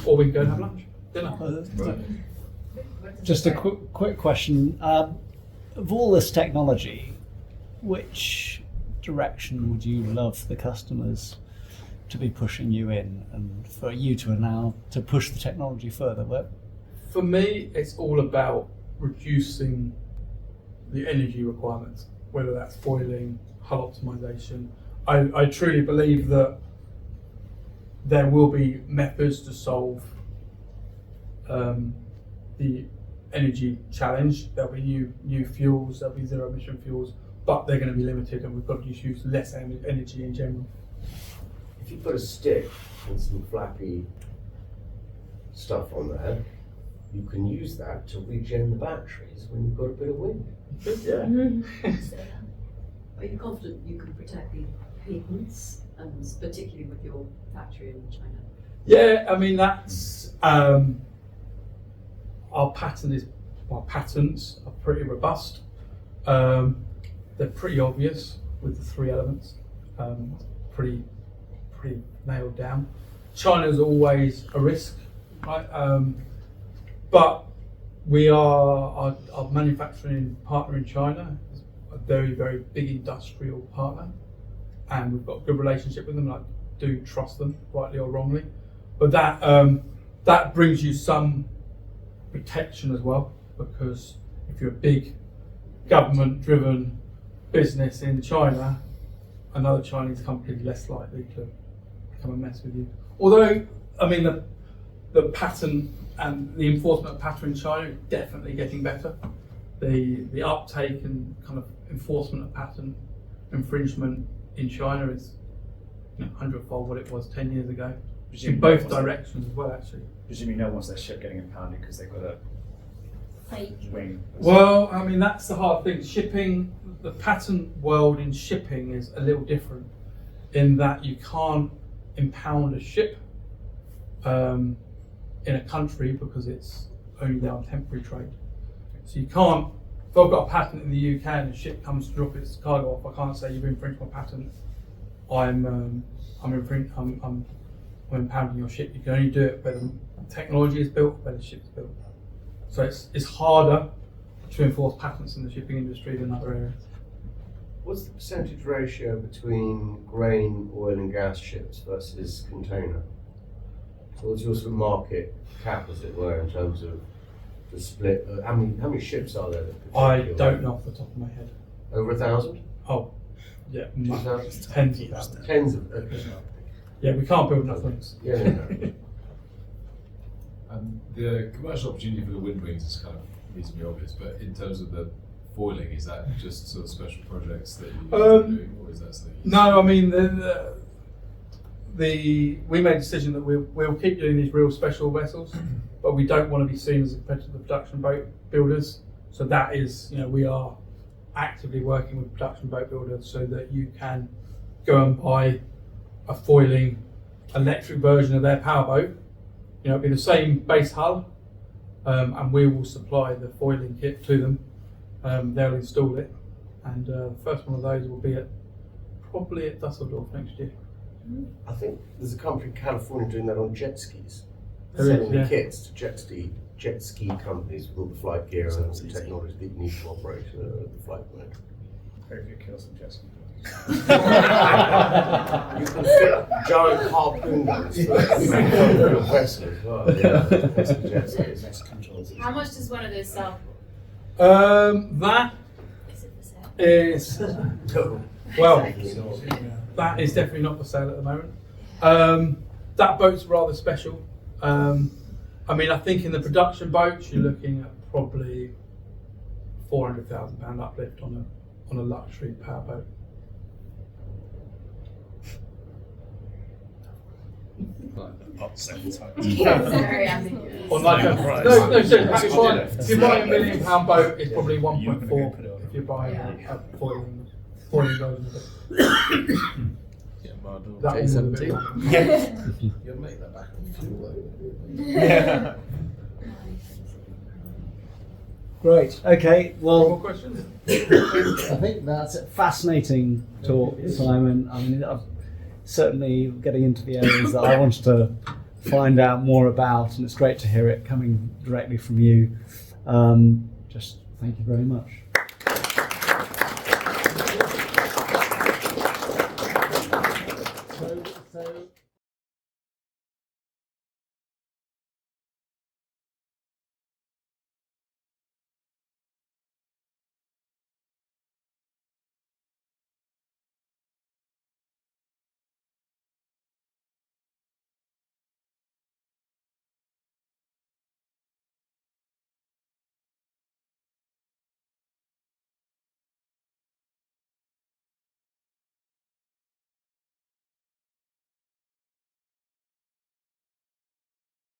Or we can go and have lunch, dinner. Just a quick question. Of all this technology, which direction would you love the customers to be pushing you in, and for you to now to push the technology further? For me, it's all about reducing the energy requirements, whether that's foiling, hull optimization. I truly believe that there will be methods to solve the energy challenge. There'll be new fuels, there'll be zero emission fuels, but they're going to be limited, and we've got to use less energy in general. If you put a stick and some flappy stuff on there, you can use that to regen the batteries when you've got a bit of wind. Yeah. Are you confident you can protect the patents, and particularly with your factory in China? Yeah, I mean that's our patents are pretty robust. They're pretty obvious with the 3 elements, pretty nailed down. China's always a risk, right? But we are our manufacturing partner in China is a very, very big industrial partner, and we've got a good relationship with them. I do trust them, rightly or wrongly. But that brings you some protection as well, because if you're a big government-driven business in China, another Chinese company is less likely to come and mess with you. Although, I mean, the patent and the enforcement of patent in China is definitely getting better. The uptake and kind of enforcement of patent infringement in China is 100-fold what it was 10 years ago. In both directions as well, actually. Presumably no one's their ship getting impounded because they've got a wing. Well, I mean, that's the hard thing. Shipping, the patent world in shipping is a little different in that you can't impound a ship in a country because it's only there on temporary trade. So you can't, if I've got a patent in the UK and a ship comes to drop its cargo off, I can't say you've infringed my patent. I'm impounding your ship. You can only do it where the technology is built, where the ship's built. So it's harder to enforce patents in the shipping industry than other areas. What's the percentage ratio between grain, oil and gas ships versus container? So what's your sort of market cap, as it were, in terms of the split? How many ships are there? I don't know off the top of my head. Over 1,000? Oh, yeah, 2,000? tens of thousands. Tens of. Yeah, we can't build enough wings. Yeah, no. The commercial opportunity for the wind wings is kind of reasonably obvious, but in terms of the foiling, is that just sort of special projects that you're doing, or is that something? No, I mean we made a decision that we'll keep doing these real special vessels, but we don't want to be seen as a competitor to the production boat builders. So that is, we are actively working with production boat builders so that you can go and buy a foiling electric version of their powerboat. It'll be the same base hull, and we will supply the foiling kit to them. They'll install it, and the first one of those will be probably at Dusseldorf next year. I think there's a company in California doing that on jet skis. There Selling is, the yeah. kits to jet ski companies with all the flight gear and the technology that you need to operate the flight plane. Hope you kill some jet ski. You can fit giant harpoon guns for your vessel as well. Yeah. How much does one of those sell? That Is it for sale? is well, that is definitely not for sale at the moment. That boat's rather special. I mean, I think in the production boats you're looking at probably £400,000 uplift on a luxury powerboat. Very ambiguous. Or like no, seriously, if you're buying £1 million boat, it's probably 1.4 if you're buying a foiling version of it. That one's a bit more. You'll make that back on fuel though. Yeah. Great. Okay. Well, More questions? I think that's a fascinating talk, Simon. I mean, I'm certainly getting into the areas that I wanted to find out more about, and it's great to hear it coming directly from you. Just thank you very much.